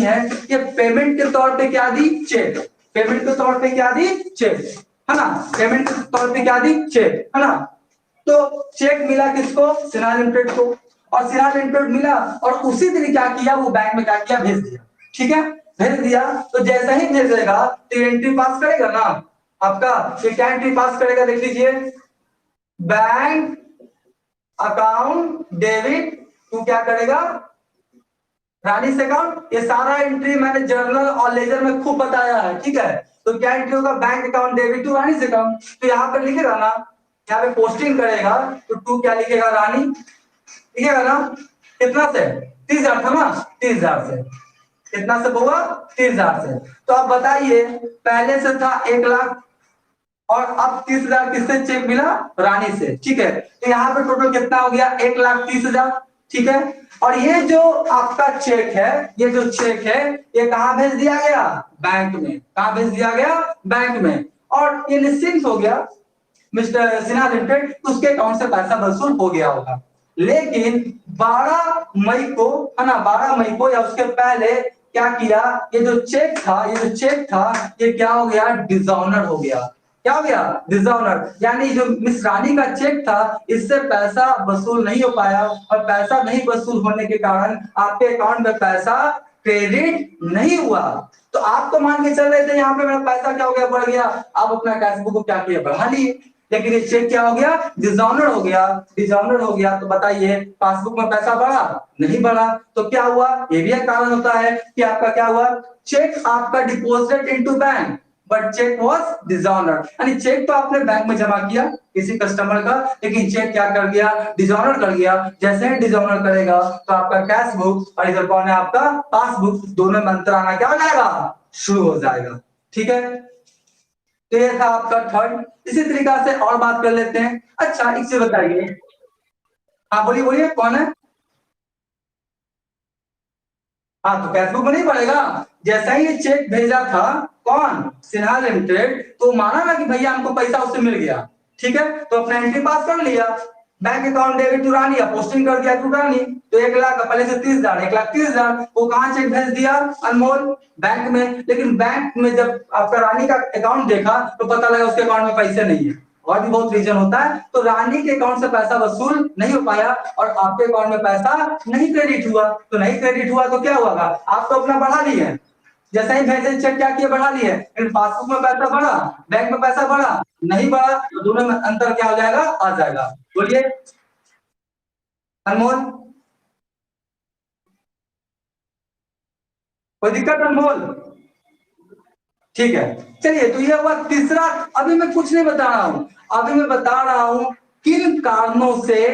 है ये पेमेंट के तौर पे क्या दी, चेक। पेमेंट के तौर पे क्या दी, चेक, है ना। पेमेंट के तौर पे क्या दी, चेक, है ना। तो चेक मिला किसको, सिन्हा लिमिटेड को, और सिन्हा लिमिटेड मिला और उसी दिन क्या किया, वो बैंक में क्या किया, भेज दिया। ठीक है, भेज दिया, तो जैसा ही भेजेगा तो एंट्री पास करेगा ना आपका, ये क्या एंट्री पास करेगा, देख लीजिए, बैंक अकाउंट डेबिट टू क्या करेगा, रानी से अकाउंट। ये सारा एंट्री मैंने जर्नल और लेजर में खूब बताया है। ठीक है, तो क्या एंट्री होगा, बैंक अकाउंट डेबिट टू रानी से अकाउंट। तो यहाँ पर लिखेगा ना, यहाँ पे पोस्टिंग करेगा तो टू क्या लिखेगा, रानी लिखेगा ना। कितना से, 30,000 था ना, 30,000 से, कितना से हुआ, 30,000 से। तो आप बताइए, पहले से था 1 लाख, और अब 30,000 किससे चेक मिला? रानी से। ठीक है, तो यहाँ पे टोटल कितना हो गया? 1,30,000। ठीक है, और ये जो आपका चेक है, ये जो चेक है ये कहाँ भेज दिया गया? बैंक में। कहाँ भेज दिया गया? बैंक में। और ये निश्चिंत हो गया मिस्टर सिन्हा लिमिटेड, उसके अकाउंट से पैसा वसूल हो गया होगा। लेकिन 12 मई को, है ना, 12 मई को या उसके पहले क्या किया? ये जो चेक था, ये जो चेक था, ये क्या हो गया? डिसऑनर हो गया। क्या हो गया? डिसऑनर। यानी जो मिस रानी का चेक था, इससे पैसा वसूल नहीं हो पाया, और पैसा नहीं वसूल होने के कारण आपके अकाउंट में पैसा क्रेडिट नहीं हुआ। तो आप तो मान के चल रहे थे यहाँ पे मेरा पैसा क्या हो गया? बढ़ गया। आप अपना कैश बुक को क्या किया? बढ़ा लिए। लेकिन ये चेक क्या हो गया? डिसऑनर हो गया। डिसऑनर हो गया तो बताइए, पासबुक में पैसा बढ़ा? नहीं बढ़ा। तो क्या हुआ? ये भी एक कारण होता है कि आपका क्या हुआ? चेक आपका deposited into bank but cheque was dishonour. यानी चेक तो आपने बैंक में जमा किया किसी कस्टमर का, लेकिन चेक क्या कर गया? डिसऑनर कर गया। जैसे ही डिसऑनर करेगा तो आपका कैश बुक और इधर कौन है? आपका पासबुक, दोनों में अंतर आना क्या हो जाएगा? शुरू हो जाएगा। ठीक है, तो ये था आपका थर्ड। इसी तरीका से और बात कर लेते हैं। अच्छा, एक चीज बताइए। हाँ बोलिए बोलिए, कौन है? हाँ, तो कैशबुक में नहीं पड़ेगा। जैसा ही ये चेक भेजा था, कौन? सिन्हा लिमिटेड, तो माना ना कि भैया हमको पैसा उससे मिल गया। ठीक है, तो अपना एंट्री पास कर लिया, bank account debit to Rani, posting कर दिया टू रानी। तो 1,00,000 पहले से 30,000, 1,30,000 वो कहाँ चेक भेज दिया? अनमोल बैंक में। लेकिन बैंक में जब आपका रानी का अकाउंट देखा तो पता लगा उसके अकाउंट में पैसे नहीं है। और भी बहुत रीजन होता है। तो रानी के अकाउंट से पैसा वसूल नहीं हो पाया और आपके अकाउंट में पैसा नहीं क्रेडिट हुआ। तो नहीं क्रेडिट हुआ तो क्या हुआ? आप तो अपना बढ़ा लिए, जैसा ही भेजे चेक क्या किए? बढ़ा लिए। लेकिन पासबुक में पैसा बढ़ा, बैंक में पैसा बढ़ा? नहीं बढ़ा। तो दोनों में अंतर क्या हो जाएगा? आ जाएगा। बोलिए अनमोल, कोई दिक्कत अनमोल? ठीक है, चलिए, तो ये हुआ तीसरा। अभी मैं कुछ नहीं बता रहा हूं, अभी मैं बता रहा हूं किन कारणों से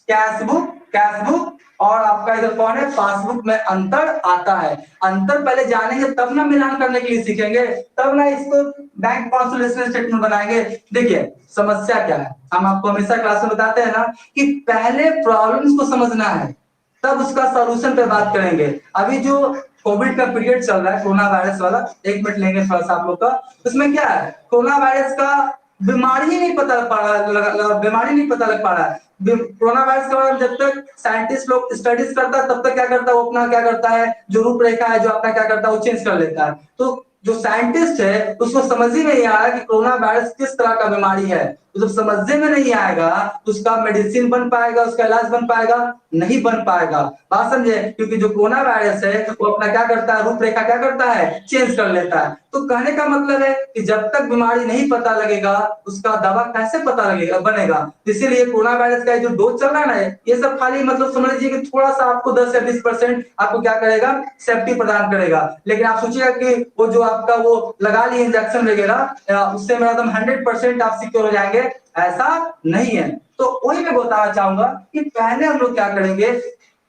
कैशबुक कैशबुक और आपका इधर कौन है? पासबुक में अंतर आता है। अंतर पहले जानेंगे तब ना मिलान करने के लिए सीखेंगे, तब ना इसको बैंक कॉन्सोलिडेशन स्टेटमेंट बनाएंगे। देखिए समस्या क्या है, हम आपको हमेशा क्लास में बताते हैं ना कि पहले प्रॉब्लम्स को समझना है, तब उसका सॉल्यूशन पे बात करेंगे। अभी जो कोविड का पीरियड चल रहा है, कोरोना वायरस वाला, एक मिनट लेंगे थोड़ा सा आप लोग का। उसमें क्या है? कोरोना वायरस का बीमारी ही नहीं पता लग पा रहा, बीमारी नहीं पता लग पा रहा है। कोरोना वायरस के बारे में जब तक साइंटिस्ट लोग स्टडीज करता है, तब तक क्या करता है? वो अपना क्या करता है, जो रूपरेखा है, जो अपना क्या करता है, वो चेंज कर लेता है। तो जो साइंटिस्ट है उसको समझ ही नहीं आ रहा कि कोरोना वायरस किस तरह का बीमारी है। तो जब समझने में नहीं आएगा तो उसका मेडिसिन बन पाएगा, उसका इलाज बन पाएगा? नहीं बन पाएगा। बात समझे? क्योंकि जो कोरोना वायरस है वो अपना क्या करता है? रूपरेखा क्या करता है? चेंज कर लेता है। तो कहने का मतलब है कि जब तक बीमारी नहीं पता लगेगा उसका दवा कैसे पता लगेगा, बनेगा। इसीलिए कोरोना वायरस का जो डोज चल रहा है ना, ये सब खाली मतलब समझ लीजिए कि थोड़ा सा आपको 10 या 20% आपको क्या करेगा? सेफ्टी प्रदान करेगा। लेकिन आप सोचिएगा कि वो जो आपका वो लगा लिए इंजेक्शन वगैरह, उससे मैं एकदम 100% आप सिक्योर हो जाएंगे, ऐसा नहीं है। तो वही मैं बताना चाहूंगा कि पहले हम लोग क्या करेंगे?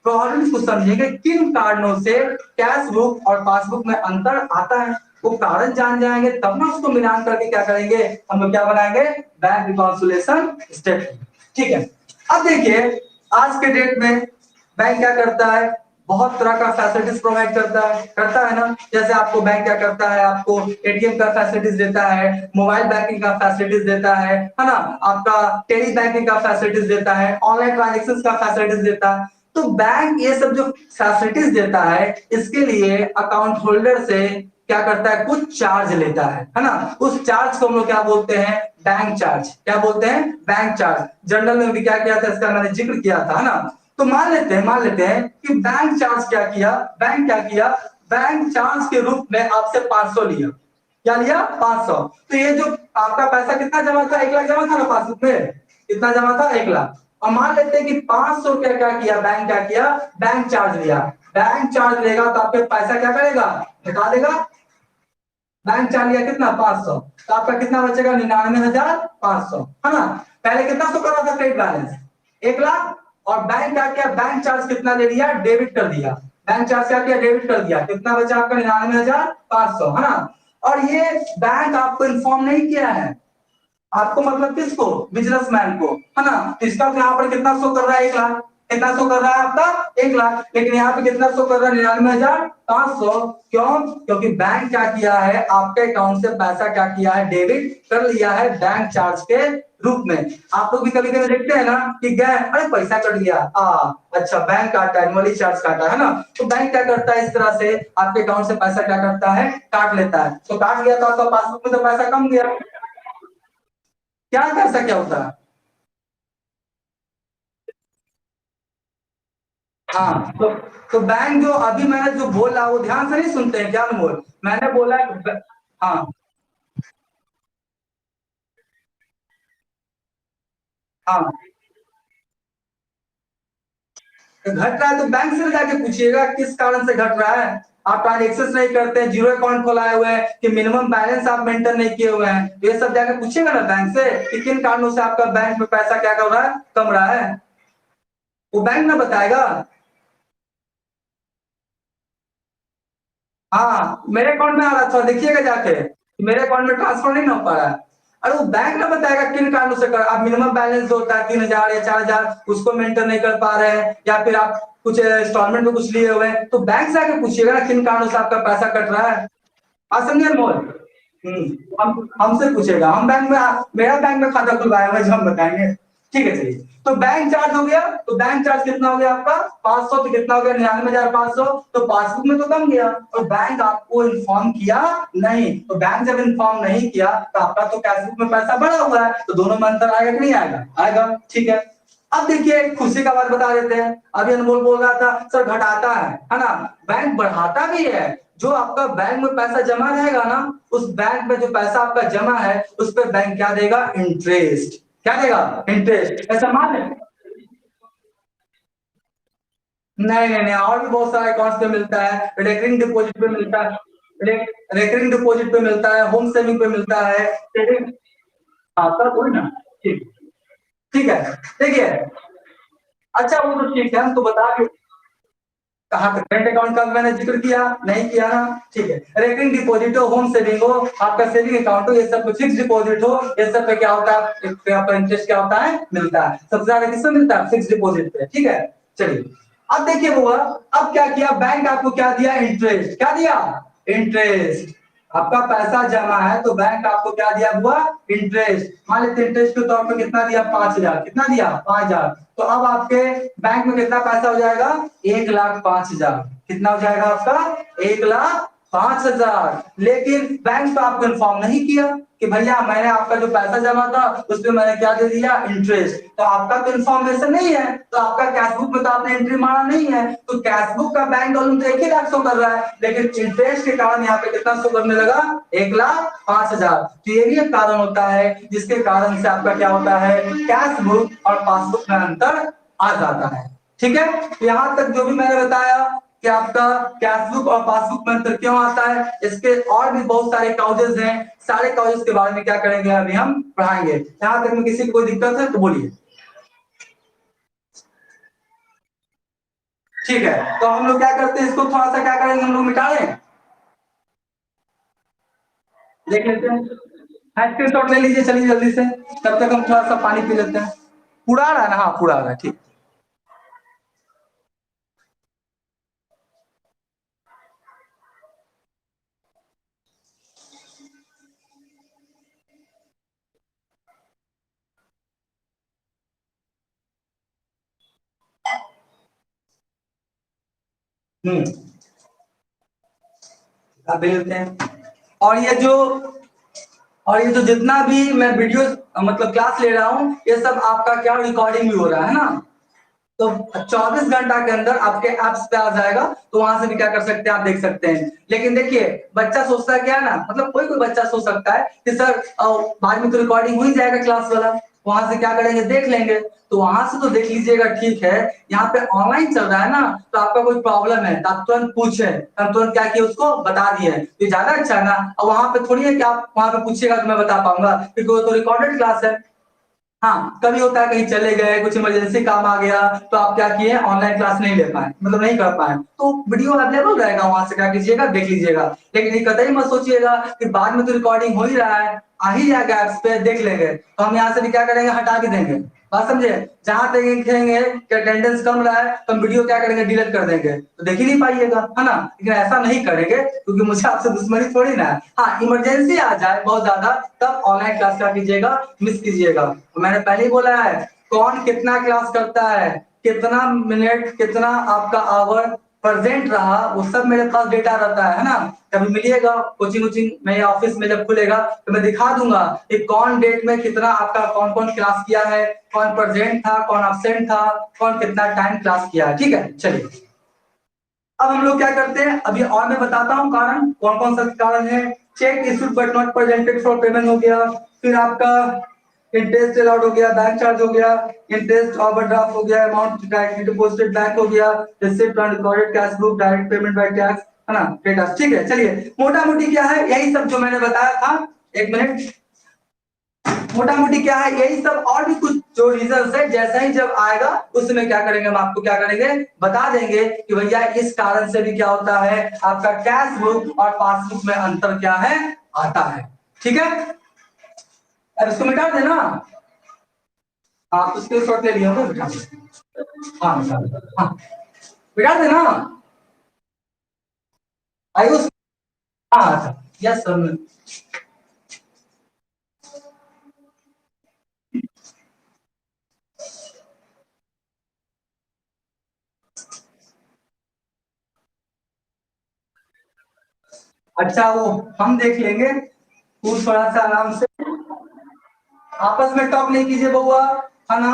प्रॉब्लम्स को समझेंगे, किन कारणों से कैश बुक और पासबुक में अंतर आता है। वो कारण जान जाएंगे तब ना उसको मिलान करके क्या करेंगे? हम लोग क्या बनाएंगे? Bank reconciliation statement. ठीक है, अब देखिए आज के डेट में बैंक क्या करता है? बहुत तरह का फैसिलिटीज प्रोवाइड करता है ना। जैसे आपको बैंक क्या करता है? आपको एटीएम का फैसिलिटीज देता है, मोबाइल बैंकिंग का फैसिलिटीज देता है ना, आपका टेली बैंकिंग का फैसिलिटीज देता है, ऑनलाइन ट्रांजेक्शन का फैसिलिटीज देता है। तो बैंक ये सब जो फैसिलिटीज देता है, इसके लिए अकाउंट होल्डर से क्या करता है? कुछ चार्ज लेता है ना। उस चार्ज को हम लोग क्या बोलते हैं? Bank charge. क्या बोलते हैं? Bank charge. जनरल में भी क्या किया था, इसका मैंने जिक्र किया था, है ना। तो मान लेते हैं कि बैंक चार्ज क्या किया? बैंक क्या किया? बैंक चार्ज के रूप में आपसे 500 लिया। क्या लिया? 500। तो ये जो आपका पैसा कितना जमा था? 1,00,000 जमा था ना पासबुक में? कितना जमा था? 1,00,000। और मान लेते हैं कि 500 रुपया क्या किया? बैंक क्या किया? बैंक चार्ज लिया। बैंक चार्ज लेगा तो आपके पैसा क्या करेगा? घटा देगा। बैंक चार्ज लिया कितना? 500। तो आपका कितना बचेगा? 99,500, है ना। पहले कितना शो कर रहा था क्रेडिट बैलेंस? 1,00,000। और बैंक क्या किया? बैंक चार्ज कितना ले लिया? डेबिट कर दिया। बैंक चार्ज क्या किया? डेबिट कर दिया। कितना बचा आपका? 99,500, है ना। और ये बैंक आपको इन्फॉर्म नहीं किया है, आपको मतलब किसको? बिजनेसमैन को, है ना? तो इसका तो यहाँ पर कितना शो कर रहा है? 1 लाख। कितना शो कर रहा है आपका? 1 लाख। लेकिन यहाँ पे कितना शो कर रहा है? 99,500। क्यों? क्योंकि बैंक क्या किया है, आपके अकाउंट से पैसा क्या किया है? डेबिट कर लिया है बैंक चार्ज के रूप में। आप लोग भी कभी कभी देखते हैं ना कि गए, अरे पैसा कट गया, अच्छा बैंक काटा, एनुअली चार्ज काटा, है ना? तो बैंक क्या करता है, इस तरह से आपके अकाउंट से पैसा क्या करता है? काट लेता है। तो काट गया तो आपका पासबुक में तो पैसा कम गया। क्या पैसा क्या होता है? हाँ, तो बैंक जो अभी मैंने जो बोला वो ध्यान से नहीं सुनते हैं क्या अनमोल? मैंने बोला हाँ हाँ, तो घट रहा है तो बैंक से जाके पूछिएगा किस कारण से घट रहा है। आप ट्रांजेक्शन नहीं करते हैं, जीरो अकाउंट खोलाए हुए हैं, कि मिनिमम बैलेंस आप मेंटेन नहीं किए हुए हैं, तो ये सब जाके पूछिएगा ना बैंक से कि किन कारणों से आपका बैंक में पैसा क्या कर रहा है? कम रहा है। वो बैंक ना बताएगा। हाँ, मेरे अकाउंट में आ रहा था, देखिएगा जाके, मेरे अकाउंट में ट्रांसफर नहीं ना हो पा रहा है। अरे वो बैंक ना बताएगा किन कारणों से कर, आप मिनिमम बैलेंस जो होता है 3,000 या 4,000 उसको मेंटेन नहीं कर पा रहे हैं, या फिर आप कुछ इंस्टॉलमेंट में कुछ लिए हुए हैं, तो बैंक से आके पूछिएगा ना किन कारणों से आपका पैसा कट रहा है। आप समझे अनमोल? हम हमसे पूछेगा, हम बैंक में, मेरा बैंक में खाता खुलवाया हुआ है, जो हम बताएंगे। ठीक है, चलिए। तो बैंक चार्ज हो गया, तो बैंक चार्ज कितना हो गया आपका? 500। तो कितना हो गया? 99,500। तो पासबुक में तो कम गया, और बैंक आपको इन्फॉर्म किया नहीं। तो बैंक जब इन्फॉर्म नहीं किया तो आपका तो कैशबुक में पैसा बढ़ा हुआ है, तो दोनों में अंतर आएगा कि नहीं आएगा? आएगा। ठीक है। अब देखिए खुशी का बात बता देते हैं। अभी अनमोल बोल रहा था सर घटाता है ना? बैंक बढ़ाता भी है। जो आपका बैंक में पैसा जमा रहेगा ना, उस बैंक में जो पैसा आपका जमा है उस पर बैंक क्या देगा? इंटरेस्ट। क्या देगा? इंटरेस्ट। ऐसा मान लें। नहीं नहीं नहीं, और भी बहुत सारे अकाउंट्स पे मिलता है, रेकरिंग डिपॉजिट पे मिलता है, रेकरिंग डिपॉजिट पे मिलता है, होम सेविंग पे मिलता है, ट्रेडिंग। हाँ सब वही ना। ठीक। ठीक है। देखिए, अच्छा वो तो ठीक है, हम तो बता के कहा करंट अकाउंट का मैंने जिक्र किया नहीं किया ना? ठीक है। रेकरिंग डिपॉजिट हो, होम सेविंग हो, आपका सेविंग अकाउंट हो, ये सब फिक्स डिपॉजिट हो, ये सब पे क्या होता है? एक पे आपका इंटरेस्ट क्या होता है? मिलता है। सबसे ज्यादा किसमें मिलता है? फिक्स डिपॉजिट पे। ठीक है। चलिए, अब देखिए हुआ, अब क्या किया बैंक? आपको क्या दिया? इंटरेस्ट। क्या दिया? इंटरेस्ट। आपका पैसा जमा है तो बैंक आपको क्या दिया हुआ? इंटरेस्ट। मान लेते इंटरेस्ट के तौर पे कितना दिया? 5,000। कितना दिया? 5,000। तो अब आपके बैंक में कितना पैसा हो जाएगा? 1,05,000। कितना हो जाएगा आपका? 1,05,000। लेकिन बैंक तो आपको इन्फॉर्म नहीं किया कि भैया मैंने आपका जो पैसा जमा था उस पर मैंने क्या दे दिया? इंटरेस्ट। तो आपका तो इन्फॉर्मेशन नहीं है, तो आपका कैशबुक में तो आपने एंट्री मारा नहीं है, तो कैशबुक का बैंक बैलेंस तो 1 ही लाख शो कर रहा है, लेकिन इंटरेस्ट के कारण यहाँ पे कितना शो करने लगा? 1,05,000। तो ये भी एक कारण होता है जिसके कारण से आपका क्या होता है? कैशबुक और पासबुक में अंतर आ जाता है। ठीक है। तो यहाँ तक जो भी मैंने बताया कि आपका कैशबुक और पासबुक में अंतर क्यों आता है, इसके और भी बहुत सारे काउजेस हैं। सारे काउजेस के बारे में क्या करेंगे अभी हम पढ़ाएंगे। यहाँ तक में किसी को कोई दिक्कत है तो बोलिए। ठीक है, तो हम लोग क्या करते हैं, इसको थोड़ा सा क्या करेंगे, हम लोग मिटा लें। देख लेते हैं, स्क्रीनशॉट ले लीजिए, चलिए जल्दी से। तब तक हम थोड़ा सा पानी पी लेते हैं। पूरा आ रहा है ना? हाँ पूरा आ रहा है। ठीक। हम्म। आप ले लेते हैं। और ये जो और ये जो जितना भी मैं वीडियो मतलब क्लास ले रहा हूँ, ये सब आपका क्या रिकॉर्डिंग भी हो रहा है ना? तो 24 घंटा के अंदर आपके ऐप्स पे आ जाएगा, तो वहां से भी क्या कर सकते हैं, आप देख सकते हैं। लेकिन देखिए बच्चा सोचता है क्या ना, मतलब कोई कोई बच्चा सोच सकता है कि सर बाद में तो रिकॉर्डिंग हो ही जाएगा क्लास वाला, वहां से क्या करेंगे, देख लेंगे। तो वहां से तो देख लीजिएगा, ठीक है। यहाँ पे ऑनलाइन चल रहा है ना, तो आपका कोई प्रॉब्लम है तो आप तुरंत पूछे, हम तुरंत क्या किए, उसको बता दिए, तो ज्यादा अच्छा है ना। और वहां पे थोड़ी है कि आप वहां पे पूछिएगा तो मैं बता पाऊंगा, क्योंकि वो तो रिकॉर्डेड क्लास है हाँ, कभी होता है कहीं चले गए, कुछ इमरजेंसी काम आ गया, तो आप क्या किए, ऑनलाइन क्लास नहीं ले पाए, मतलब नहीं कर पाए, तो वीडियो अवेलेबल रहेगा, वहां से क्या कीजिएगा, देख लीजिएगा। लेकिन ये कतई मत सोचिएगा कि बाद में तो रिकॉर्डिंग हो ही रहा है, आ ही जाएगा ऐप्स पे, देख लेंगे, तो हम यहाँ से भी क्या करेंगे, हटा भी देंगे। बात समझे? जहां तक देखेंगे कि अटेंडेंस कम रहा है, तो हम वीडियो क्या करेंगे, डिलीट कर देंगे, तो देख ही नहीं पाइएगा, है ना। लेकिन ऐसा नहीं करेंगे, क्योंकि मुझे आपसे दुश्मनी थोड़ी ना है। हाँ, इमरजेंसी आ जाए बहुत ज्यादा, तब ऑनलाइन क्लास क्या कीजिएगा, मिस कीजिएगा। तो मैंने पहले ही बोला है, कौन कितना क्लास करता है, कितना मिनट, कितना आपका आवर प्रेजेंट रहा, वो सब मेरे पास डेटा रहता है ना। कभी मिलिएगा कोचिंग वोचिंग में या ऑफिस में, जब खुलेगा तो मैं दिखा दूंगा कि कौन डेट में कितना आपका कौन कौन क्लास किया है, कौन प्रेजेंट था, कौन एब्सेंट था, कौन कितना टाइम क्लास किया है। ठीक है, चलिए अब हम लोग क्या करते हैं, अभी और मैं बताता हूँ कारण, कौन कौन सा कारण है। Check issued but not presented for payment हो गया, फिर आपका इंटरेस्ट अलाउड हो गया, बैंक चार्ज हो गया, इंटरेस्ट ओवरड्राफ्ट हो गया, अमाउंट डायरेक्टली डिपॉजिटेड बैंक हो गया, receipt on recorded cash book, direct payment by tax, है ना, डेटा। ठीक है, चलिए मोटा मोटी क्या है, यही सब जो मैंने बताया था। एक मिनट, मोटा मोटी क्या है, यही सब, और भी कुछ जो रीजंस है, जैसा ही जब आएगा उस समय क्या करेंगे, हम आपको क्या करेंगे, बता देंगे कि भैया इस कारण से भी क्या होता है, आपका कैश बुक और पासबुक में अंतर क्या है, आता है। ठीक है, अब इसको मिटा देना। हाँ, उसके शॉट ले लिया होगा, मिटा दे। हाँ मिटा दे। हाँ, मिटा देना। आयुष। हाँ, यस सर। अच्छा, वो हम देख लेंगे, तू थोड़ा सा आराम से, आपस में टॉक नहीं कीजिए बउआ, है ना,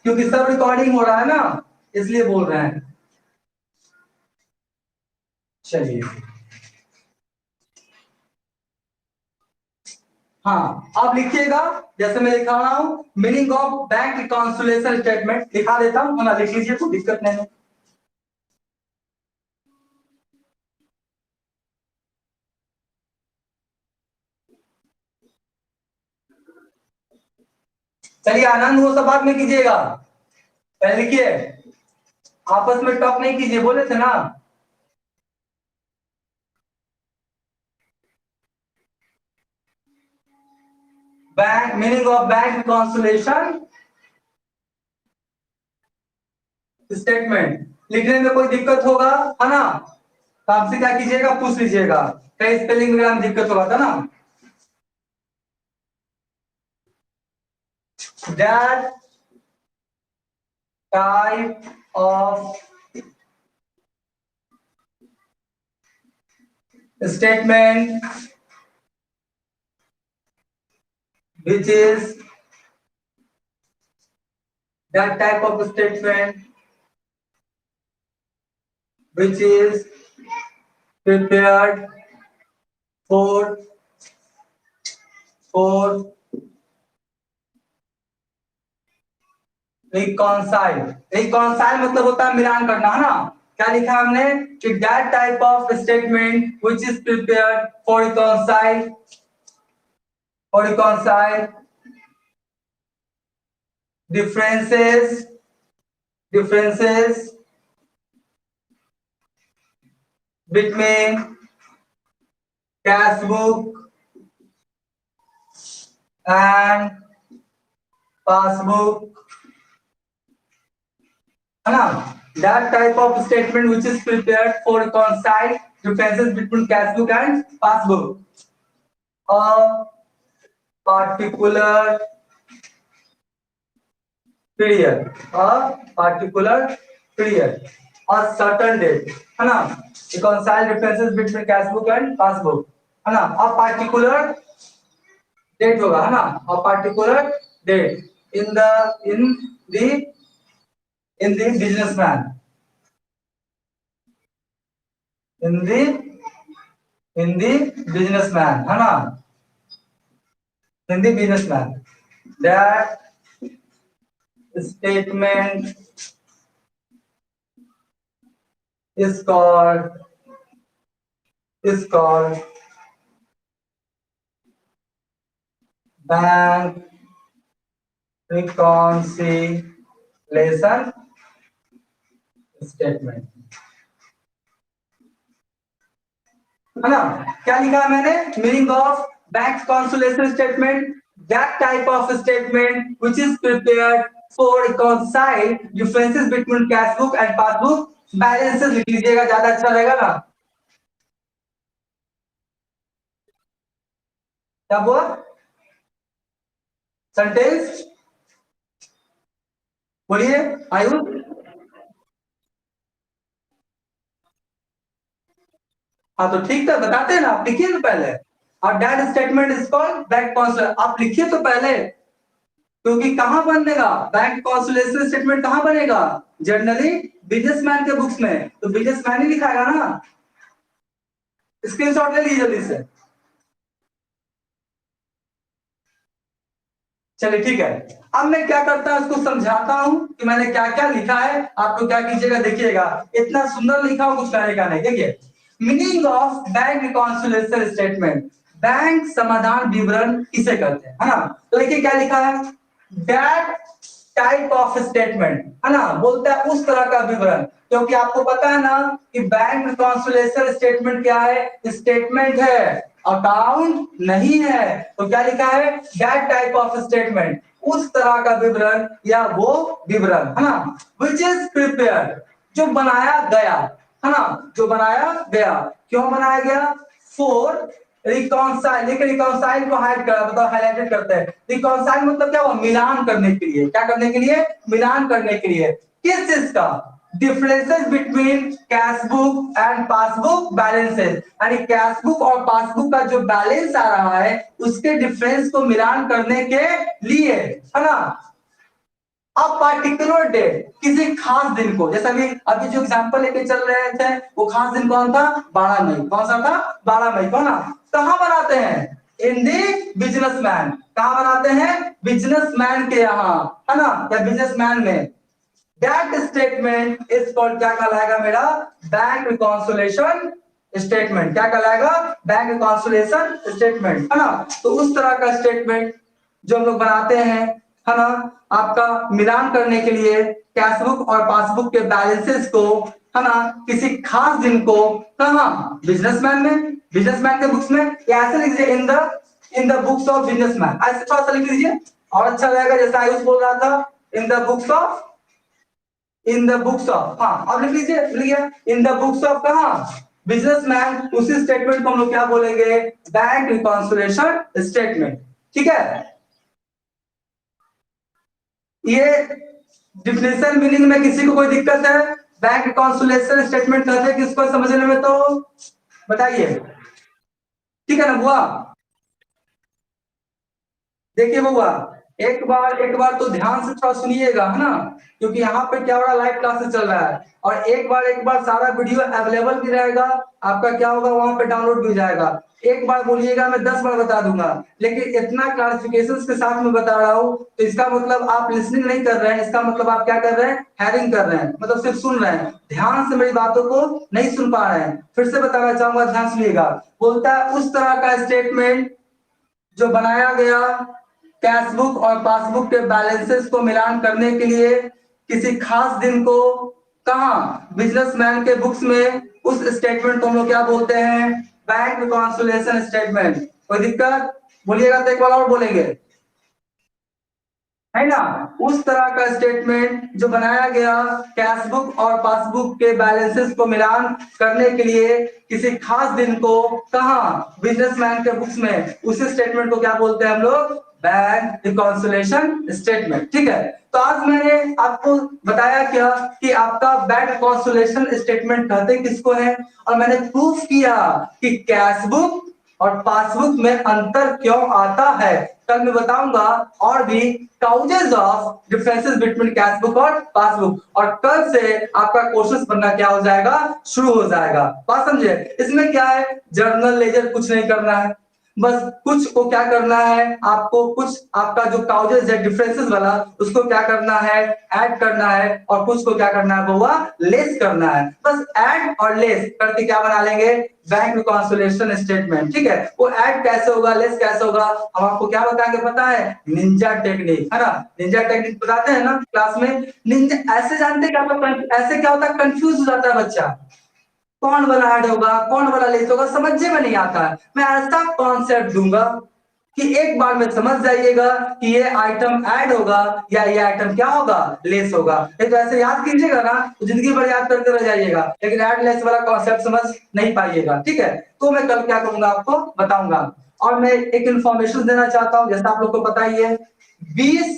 क्योंकि सब रिकॉर्डिंग हो रहा है ना, इसलिए बोल रहे हैं। चलिए, हाँ आप लिखिएगा, जैसे मैं लिखा रहा हूं, meaning of bank reconciliation statement लिखा देता हूं, है ना, लिख लीजिए, कोई दिक्कत नहीं है। चलिए, आनंद वो सब बात में कीजिएगा, पहले लिखिए, आपस में टॉक नहीं कीजिए, बोले थे ना। Bank, meaning of bank reconciliation statement लिखने में कोई दिक्कत होगा, है ना, तो आपसे क्या कीजिएगा, पूछ लीजिएगा, कहीं स्पेलिंग वगैरह में दिक्कत होगा था ना। That type of statement which is that type of statement which is prepared for for reconcile। reconcile मतलब होता है मिलान करना, है ना। क्या लिखा है हमने कि that type of statement which is prepared for reconcile differences between cash book and passbook, है ना। That type of statement which is prepared for reconcile differences between cash book and passbook. A particular period, a particular period, a certain date, है ना। reconcile differences between cash book and passbook, है ना। a particular date होगा, है ना, a particular date the in the businessman, in the in the businessman, है ना, in the businessman, that statement is called bank reconciliation statement, है ना। क्या लिखा है मैंने, meaning of bank consolation statement, that type of statement which is prepared for reconcile differences between cash book and passbook balances. लिख लीजिएगा, ज्यादा अच्छा रहेगा ना। क्या हुआ सेंटेंस, बोलिए आयुष। हाँ तो ठीक था, बताते हैं ना, आप लिखिए तो पहले। और that statement is called bank consolation, आप लिखिए तो पहले, क्योंकि कहां बनेगा बैंक कॉन्सोलेशन स्टेटमेंट, कहां बनेगा, जनरली बिजनेसमैन के बुक्स में, तो बिजनेसमैन ही लिखाएगा ना। स्क्रीनशॉट ले लीजिए जल्दी से। चलिए ठीक है, अब मैं क्या करता हूं, उसको समझाता हूं कि मैंने क्या क्या लिखा है। आप लोग क्या कीजिएगा, देखिएगा इतना सुंदर लिखा हूं, कुछ कहने का नहीं। देखिए, meaning of bank reconciliation statement, bank समाधान विवरण किसे कहते हैं, है ना। तो देखिए क्या लिखा है, दैट टाइप ऑफ स्टेटमेंट, है ना, बोलता है उस तरह का विवरण। क्योंकि आपको पता है ना कि बैंक रिकॉन्सिलिएशन स्टेटमेंट क्या है, स्टेटमेंट है, अकाउंट नहीं है। तो क्या लिखा है, दैट टाइप ऑफ स्टेटमेंट, उस तरह का विवरण या वो विवरण, है ना, विच इज प्रिपेयर, जो बनाया गया, है ना, जो बनाया गया। क्यों बनाया गया, फॉर रिकॉन्साइल, देखिए रिकॉन्साइल को हाइड कर, मतलब हाईलाइटेड करते हैं। रिकॉन्साइल मतलब क्या हुआ, मिलान करने के लिए, क्या करने के लिए, मिलान करने के लिए। किस चीज का, differences between cash book and passbook balances, यानी कैश बुक और पासबुक का जो बैलेंस आ रहा है उसके डिफरेंस को मिलान करने के लिए, है ना। अब पर्टिकुलर डे, किसी खास दिन को, जैसा अभी अभी जो एग्जांपल लेके चल रहे थे, वो खास दिन कौन था, 12 मई। कौन सा था, 12 मई को ना। कहां बनाते हैं, इन दी बिजनेसमैन, कहां बनाते हैं, बिजनेसमैन के यहाँ, है ना, या बिजनेसमैन में। दैट स्टेटमेंट इज कॉल्ड, क्या कहलाएगा मेरा, बैंक रिकॉन्सिलिएशन स्टेटमेंट। क्या कहलाएगा, बैंक रिकॉन्सिलिएशन स्टेटमेंट, है ना। तो उस तरह का स्टेटमेंट जो हम लोग बनाते हैं, है ना, आपका मिलान करने के लिए कैश बुक और पासबुक के बैलेंसेस को, है ना, किसी खास दिन को, कहा, बिजनेसमैन में, बिजनेसमैन के बुक्स में, या ऐसे लिख दीजिए in the books of businessman, ऐसे थोड़ा सा लिख दीजिए और अच्छा रहेगा। जैसा आयुष बोल रहा था, in the books of, in the books of, हाँ अब लिख लीजिए, लिख लिया, इन द बुक्स ऑफ कहा, बिजनेसमैन। उसी स्टेटमेंट को हम लोग क्या बोलेंगे, बैंक रिकॉन्सिलिएशन स्टेटमेंट। ठीक है, ये डिफिनेशन मीनिंग में किसी को कोई दिक्कत है, बैंक रिकॉन्सिलिएशन स्टेटमेंट कहते हैं किसको समझने में, तो बताइए। ठीक है ना बुआ, देखिए बउआ, एक बार तो ध्यान से थोड़ा सुनिएगा, है ना, क्योंकि यहाँ पे क्या हो रहा है, लाइव क्लासेस चल रहा है। और एक बार सारा वीडियो अवेलेबल भी रहेगा, आपका क्या होगा, वहां पे डाउनलोड भी हो जाएगा। एक बार बोलिएगा, मैं 10 बार बता दूंगा, लेकिन इतना क्लासिफिकेशन के साथ में बता रहा हूँ, तो इसका मतलब आप लिसनिंग नहीं कर रहे हैं, इसका मतलब आप क्या कर रहे हैं, हैरिंग कर रहे हैं, मतलब सिर्फ सुन रहे हैं, ध्यान से मेरी बातों को नहीं सुन पा रहे हैं। फिर से बताना चाहूंगा, ध्यान सुनिएगा। बोलता है उस तरह का स्टेटमेंट जो बनाया गया कैश बुक और पासबुक के बैलेंसेस को मिलान करने के लिए किसी खास दिन को, कहा, बिजनेसमैन के बुक्स में, उस स्टेटमेंट को हम लोग क्या बोलते हैं, बैंक रिकॉन्सिलिएशन स्टेटमेंट। कोई दिक्कत, बोलिएगा तो एक बार और बोलेंगे, है ना। उस तरह का स्टेटमेंट जो बनाया गया कैश बुक और पासबुक के बैलेंसेस को मिलान करने के लिए किसी खास दिन को, कहा, बिजनेसमैन के बुक्स में, उसी स्टेटमेंट को क्या बोलते हैं हम लोग, बैंक रिकॉन्सिलिएशन स्टेटमेंट। ठीक है, तो आज मैंने आपको बताया क्या कि आपका बैंक रिकॉन्सिलिएशन स्टेटमेंट कहते किसको है, और मैंने प्रूफ किया कि कैश बुक और पासबुक में अंतर क्यों आता है। कल मैं बताऊंगा और भी causes of differences between cash book और पासबुक, और कल से आपका क्वेश्चंस बनना क्या हो जाएगा, शुरू हो जाएगा। बात समझे, इसमें क्या है, जर्नल लेजर कुछ नहीं करना है, बस कुछ को क्या करना है, आपको कुछ आपका जो काउजेस है डिफरेंसेस वाला उसको क्या करना है, ऐड करना है, और कुछ को क्या करना है वो लेस करना है। बस ऐड और लेस करके क्या बना लेंगे, बैंक रिकॉन्सिलिएशन स्टेटमेंट। ठीक है, वो ऐड कैसे होगा, लेस कैसे होगा, हम आपको क्या बताएंगे पता है, निंजा टेक्निक, है ना। निंजा टेक्निक बताते हैं ना क्लास में। निंजा ऐसे जानते हैं क्या, ऐसे क्या होता है, कंफ्यूज हो जाता है बच्चा, कौन वाला ऐड होगा कौन वाला लेस होगा, समझने में नहीं आता है। मैं ऐसा कॉन्सेप्ट दूंगा कि एक बार में समझ जाइएगा कि ये आइटम ऐड होगा या ये आइटम क्या होगा, लेस होगा। नहीं तो ऐसे याद कीजिएगा ना तो जिंदगी भर याद करते रह जाइएगा, लेकिन ऐड लेस वाला कॉन्सेप्ट समझ नहीं पाइएगा। ठीक है, तो मैं कल क्या करूंगा आपको बताऊंगा। और मैं एक इंफॉर्मेशन देना चाहता हूं, जैसा आप लोग को पता ही है 20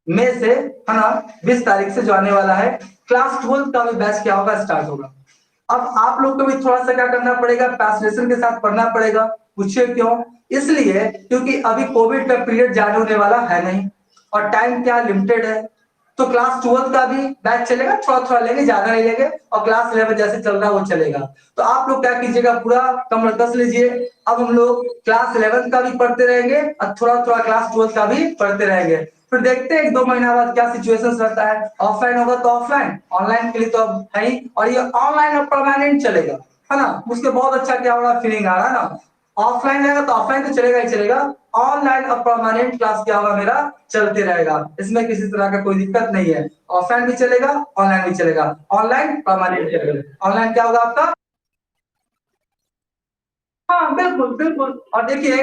मई से, है ना, 20 तारीख से जो आने वाला है, क्लास 12 का भी बैच क्या होगा, स्टार्ट होगा। अब आप लोग को भी थोड़ा सा क्या करना पड़ेगा, पैसेशन के साथ पढ़ना पड़ेगा। पूछिए क्यों, इसलिए क्योंकि अभी कोविड का पीरियड जाने होने वाला है नहीं, और टाइम क्या लिमिटेड है। तो क्लास 12 का भी बैच चलेगा, थोड़ा थोड़ा लेंगे, ज्यादा नहीं लेंगे, और क्लास 11 जैसे चल रहा है वो चलेगा। तो आप लोग क्या कीजिएगा, पूरा कमर कस लीजिए। अब हम लोग क्लास 11 का भी पढ़ते रहेंगे और थोड़ा थोड़ा क्लास 12 का भी पढ़ते रहेंगे। फिर देखते हैं 1-2 महीना बाद क्या सिचुएशन रहता है, ऑफलाइन होगा तो ऑफलाइन, ऑनलाइन के लिए तो अब है ही, और ये ऑनलाइन अब परमानेंट चलेगा, है ना। उसके बहुत अच्छा क्या हो रहा है, फीलिंग आ रहा है ना। ऑफलाइन रहेगा तो ऑफलाइन तो चलेगा ही चलेगा, ऑनलाइन अब परमानेंट क्लास क्या होगा मेरा, चलते रहेगा। इसमें किसी तरह का कोई दिक्कत नहीं है, ऑफलाइन भी चलेगा ऑनलाइन भी चलेगा, ऑनलाइन परमानेंट चलेगा। ऑनलाइन क्या होगा आपका, हाँ बिल्कुल बिल्कुल। और देखिए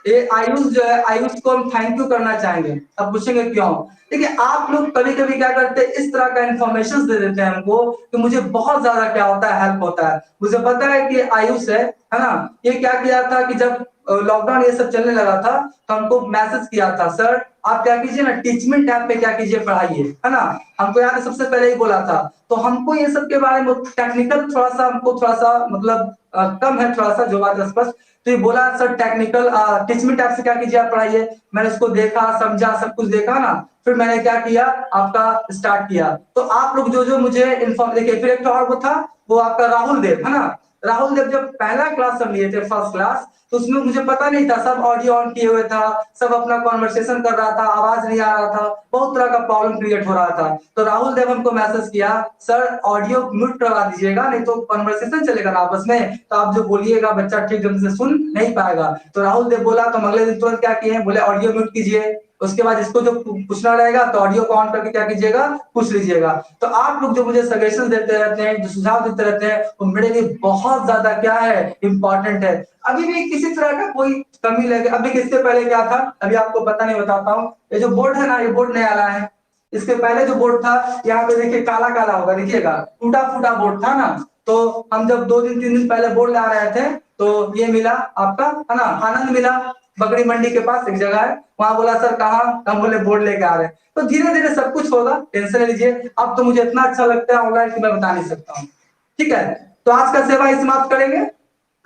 ये आयुष जो है, आयुष को हम थैंक यू करना चाहेंगे। अब पूछेंगे क्यों, देखिए आप लोग कभी कभी क्या करते हैं, इस तरह का इंफॉर्मेशन दे देते हैं हमको कि मुझे बहुत ज्यादा क्या होता है, हेल्प होता है। मुझे पता है कि आयुष है ना, ये क्या किया था कि जब लॉकडाउन ये सब चलने लगा था तो हमको मैसेज किया था, सर आप क्या कीजिए ना, टीचमेंट ऐप पे क्या कीजिए, पढ़ाइए, है ना। हमको याद है सबसे पहले ही बोला था। तो हमको ये सब के बारे में टेक्निकल थोड़ा सा, हमको थोड़ा सा मतलब कम है थोड़ा सा जो बात स्पष्ट। तो ये बोला सर टेक्निकल टीचमेंट ऐप से क्या कीजिए, आप पढ़ाइए। मैंने उसको देखा समझा सब कुछ देखा ना, फिर मैंने क्या किया, आपका स्टार्ट किया। तो आप लोग जो जो मुझे इन्फॉर्म, देखिए फिर एक और वो था, वो आपका राहुल देव, है ना। राहुल देव जब पहला क्लास हम लिए थे, फर्स्ट क्लास, तो उसमें मुझे पता नहीं था, सब ऑडियो ऑन किए हुए था, सब अपना कॉन्वर्सेशन कर रहा था, आवाज नहीं आ रहा था, बहुत तरह का प्रॉब्लम क्रिएट हो रहा था। तो राहुल देव हमको मैसेज किया, सर ऑडियो म्यूट करवा दीजिएगा, नहीं तो कॉन्वर्सेशन चलेगा ना आपस में, तो आप जो बोलिएगा बच्चा ठीक ढंग से सुन नहीं पाएगा। तो राहुल देव बोला, तो हम अगले दिन तुरंत क्या किए, बोले ऑडियो म्यूट कीजिए। उसके बाद इसको जो पूछना रहेगा तो ऑडियो को ऑन करके क्या कीजिएगा, पूछ लीजिएगा। तो आप लोग जो मुझे सजेशन देते रहते हैं, जो सुझाव देते रहते हैं, वो मेरे लिए बहुत ज्यादा क्या है, इंपॉर्टेंट है। अभी भी किसी तरह का कोई कमी लगे, अभी इससे पहले क्या था, अभी आपको पता नहीं, बताता हूँ। ये जो बोर्ड है ना, ये बोर्ड नया आया है। इसके पहले जो बोर्ड था, यहाँ पे देखिए काला काला होगा, देखिएगा टूटा फूटा बोर्ड था ना। तो हम जब 2 दिन 3 दिन पहले बोर्ड ला रहे थे, तो ये मिला आपका, है ना, आनंद मिला, बकरी मंडी के पास एक जगह है, वहां बोला सर कहाँ, हम बोले बोर्ड लेके आ रहे हैं। तो धीरे धीरे सब कुछ होगा, टेंशन नहीं लीजिए। अब तो मुझे इतना अच्छा लगता है ऑनलाइन कि मैं बता नहीं सकता हूँ। ठीक है, तो आज का सेवा ही समाप्त करेंगे।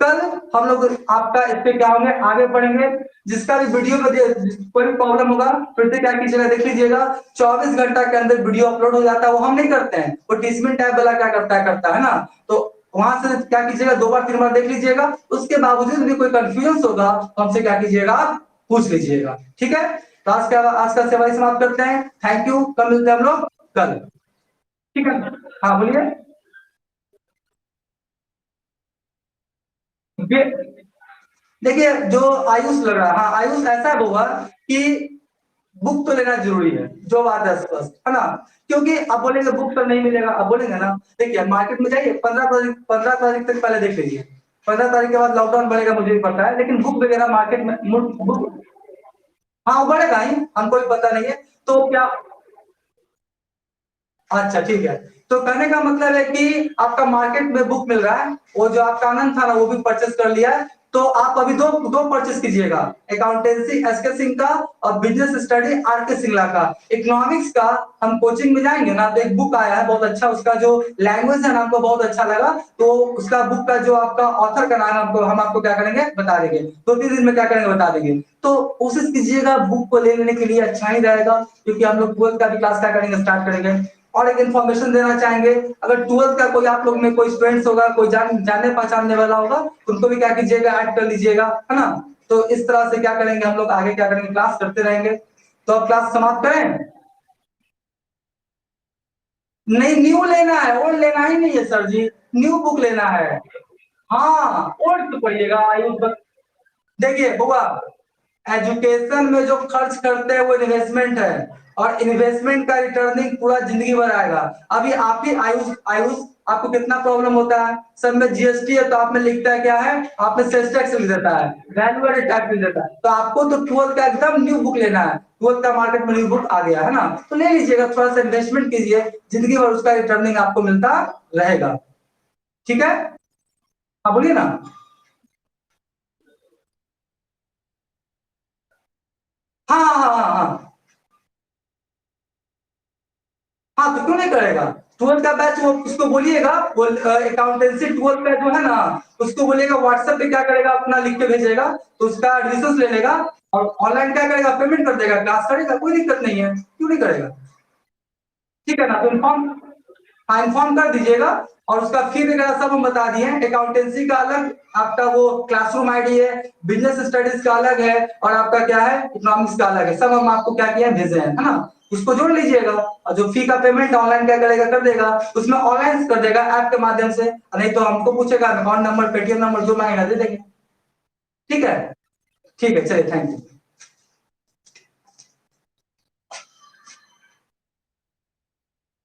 कल हम लोग आपका इस पे क्या होंगे, आगे बढ़ेंगे। जिसका भी वीडियो में कोई भी प्रॉब्लम होगा, फिर से क्या कीजिएगा, देख लीजिएगा। 24 घंटा के अंदर वीडियो अपलोड हो जाता है, वो हम नहीं करते हैं, वो टीचमेंट ऐप वाला क्या करता है ना। तो वहां से क्या कीजिएगा, 2 बार 3 बार देख लीजिएगा। उसके बावजूद भी कोई कंफ्यूजन होगा तो हमसे क्या कीजिएगा, आप पूछ लीजिएगा। ठीक है, तो आज का सेवा समाप्त करते हैं। थैंक यू, कल मिलते हैं हम लोग कल। ठीक है, हाँ बोलिए। देखिए जो आयुष लग रहा है, हाँ आयुष ऐसा होगा कि बुक तो लेना जरूरी है, जो बात है स्पष्ट, है ना। क्योंकि अब बोलेंगे बुक तो नहीं मिलेगा, अब बोलेंगे ना, देखिए मार्केट में जाइए, 15 तारीख, 15 तारीख तक पहले देख लीजिए। 15 तारीख के बाद लॉकडाउन बढ़ेगा मुझे भी पता है, लेकिन बुक वगैरह मार्केट में बुक, हाँ वो बढ़ेगा ही, हमको भी पता नहीं है। तो क्या, अच्छा ठीक है। तो कहने का मतलब है कि आपका मार्केट में बुक मिल रहा है, वो जो आपका आनंद था ना वो भी परचेस कर लिया है। तो आप अभी दो दो परचेस कीजिएगा, अकाउंटेंसी एस के सिंह का और बिजनेस स्टडी आर के सिंगला का। इकोनॉमिक्स का हम कोचिंग में जाएंगे ना, तो एक बुक आया है बहुत अच्छा, उसका जो लैंग्वेज है ना हमको बहुत अच्छा लगा। तो उसका बुक का जो आपका ऑथर का नाम है, हमको हम आपको क्या करेंगे बता देंगे, 2-3 दिन में क्या करेंगे बता देंगे। तो कोशिश कीजिएगा बुक को ले लेने के लिए, अच्छा ही रहेगा, क्योंकि हम लोग 12th का भी क्लास क्या करेंगे, स्टार्ट करेंगे। और एक इन्फॉर्मेशन देना चाहेंगे, अगर 12th का कोई आप लोग में कोई स्टूडेंट्स होगा, कोई जानने पहचानने वाला होगा, उनको भी क्या कीजिएगा, ऐड कर लीजिएगा, है ना। तो इस तरह से क्या करेंगे हम लोग, आगे क्या करेंगे, क्लास करते रहेंगे। तो अब क्लास समाप्त करें? नहीं, न्यू लेना है, ओल्ड लेना ही नहीं है सर जी, न्यू बुक लेना है। हाँ, ओल्ड तो पढ़िएगा आयुष। देखिए बुआ, एजुकेशन में जो खर्च करते हैं वो इन्वेस्टमेंट है, और इन्वेस्टमेंट का रिटर्निंग पूरा जिंदगी भर आएगा। अभी आप ही आयुष आयुष आपको कितना प्रॉब्लम होता है, सब में जीएसटी है तो आप में लिखता है क्या है, आप में सेल्स टैक्स लिख देता है, वैल्यू एडेड टैक्स लिख देता है। तो आपको तो 12th का एकदम न्यू बुक लेना है, 12th का मार्केट में न्यू बुक आ गया है ना, तो ले लीजिएगा, थोड़ा सा इन्वेस्टमेंट कीजिए, जिंदगी भर उसका रिटर्निंग आपको मिलता रहेगा। ठीक है, हाँ बोलिए ना। हाँ हाँ हाँ हाँ हाँ। हाँ तो क्यों नहीं करेगा, 12th का बैच वो उसको बोलिएगा, वो अकाउंटेंसी 12th का जो है ना, उसको बोलिएगा व्हाट्सएप पे क्या करेगा, अपना लिख के भेजेगा, तो उसका रिसोर्स ले लेगा, और ऑनलाइन क्या करेगा, पेमेंट कर देगा, क्लास करेगा, कोई दिक्कत नहीं है, क्यों नहीं करेगा। ठीक है ना, तो इन्फॉर्म, हाँ इन्फॉर्म कर दीजिएगा। और उसका फी वगैरह सब हम बता दिए हैं, अकाउंटेंसी का अलग आपका वो क्लासरूम आईडी है, बिजनेस स्टडीज का अलग है, और आपका क्या है इकोनॉमिक्स का अलग है, सब हम आपको क्या किया है भेजे हैं, है ना, उसको जोड़ लीजिएगा। और जो फी का पेमेंट ऑनलाइन क्या करेगा, कर देगा, उसमें ऑनलाइन कर देगा ऐप के माध्यम से, नहीं तो हमको पूछेगा, अकाउंट नंबर पेटीएम नंबर जो मांगेगा दे देंगे। ठीक है, ठीक है, चलिए, थैंक यू।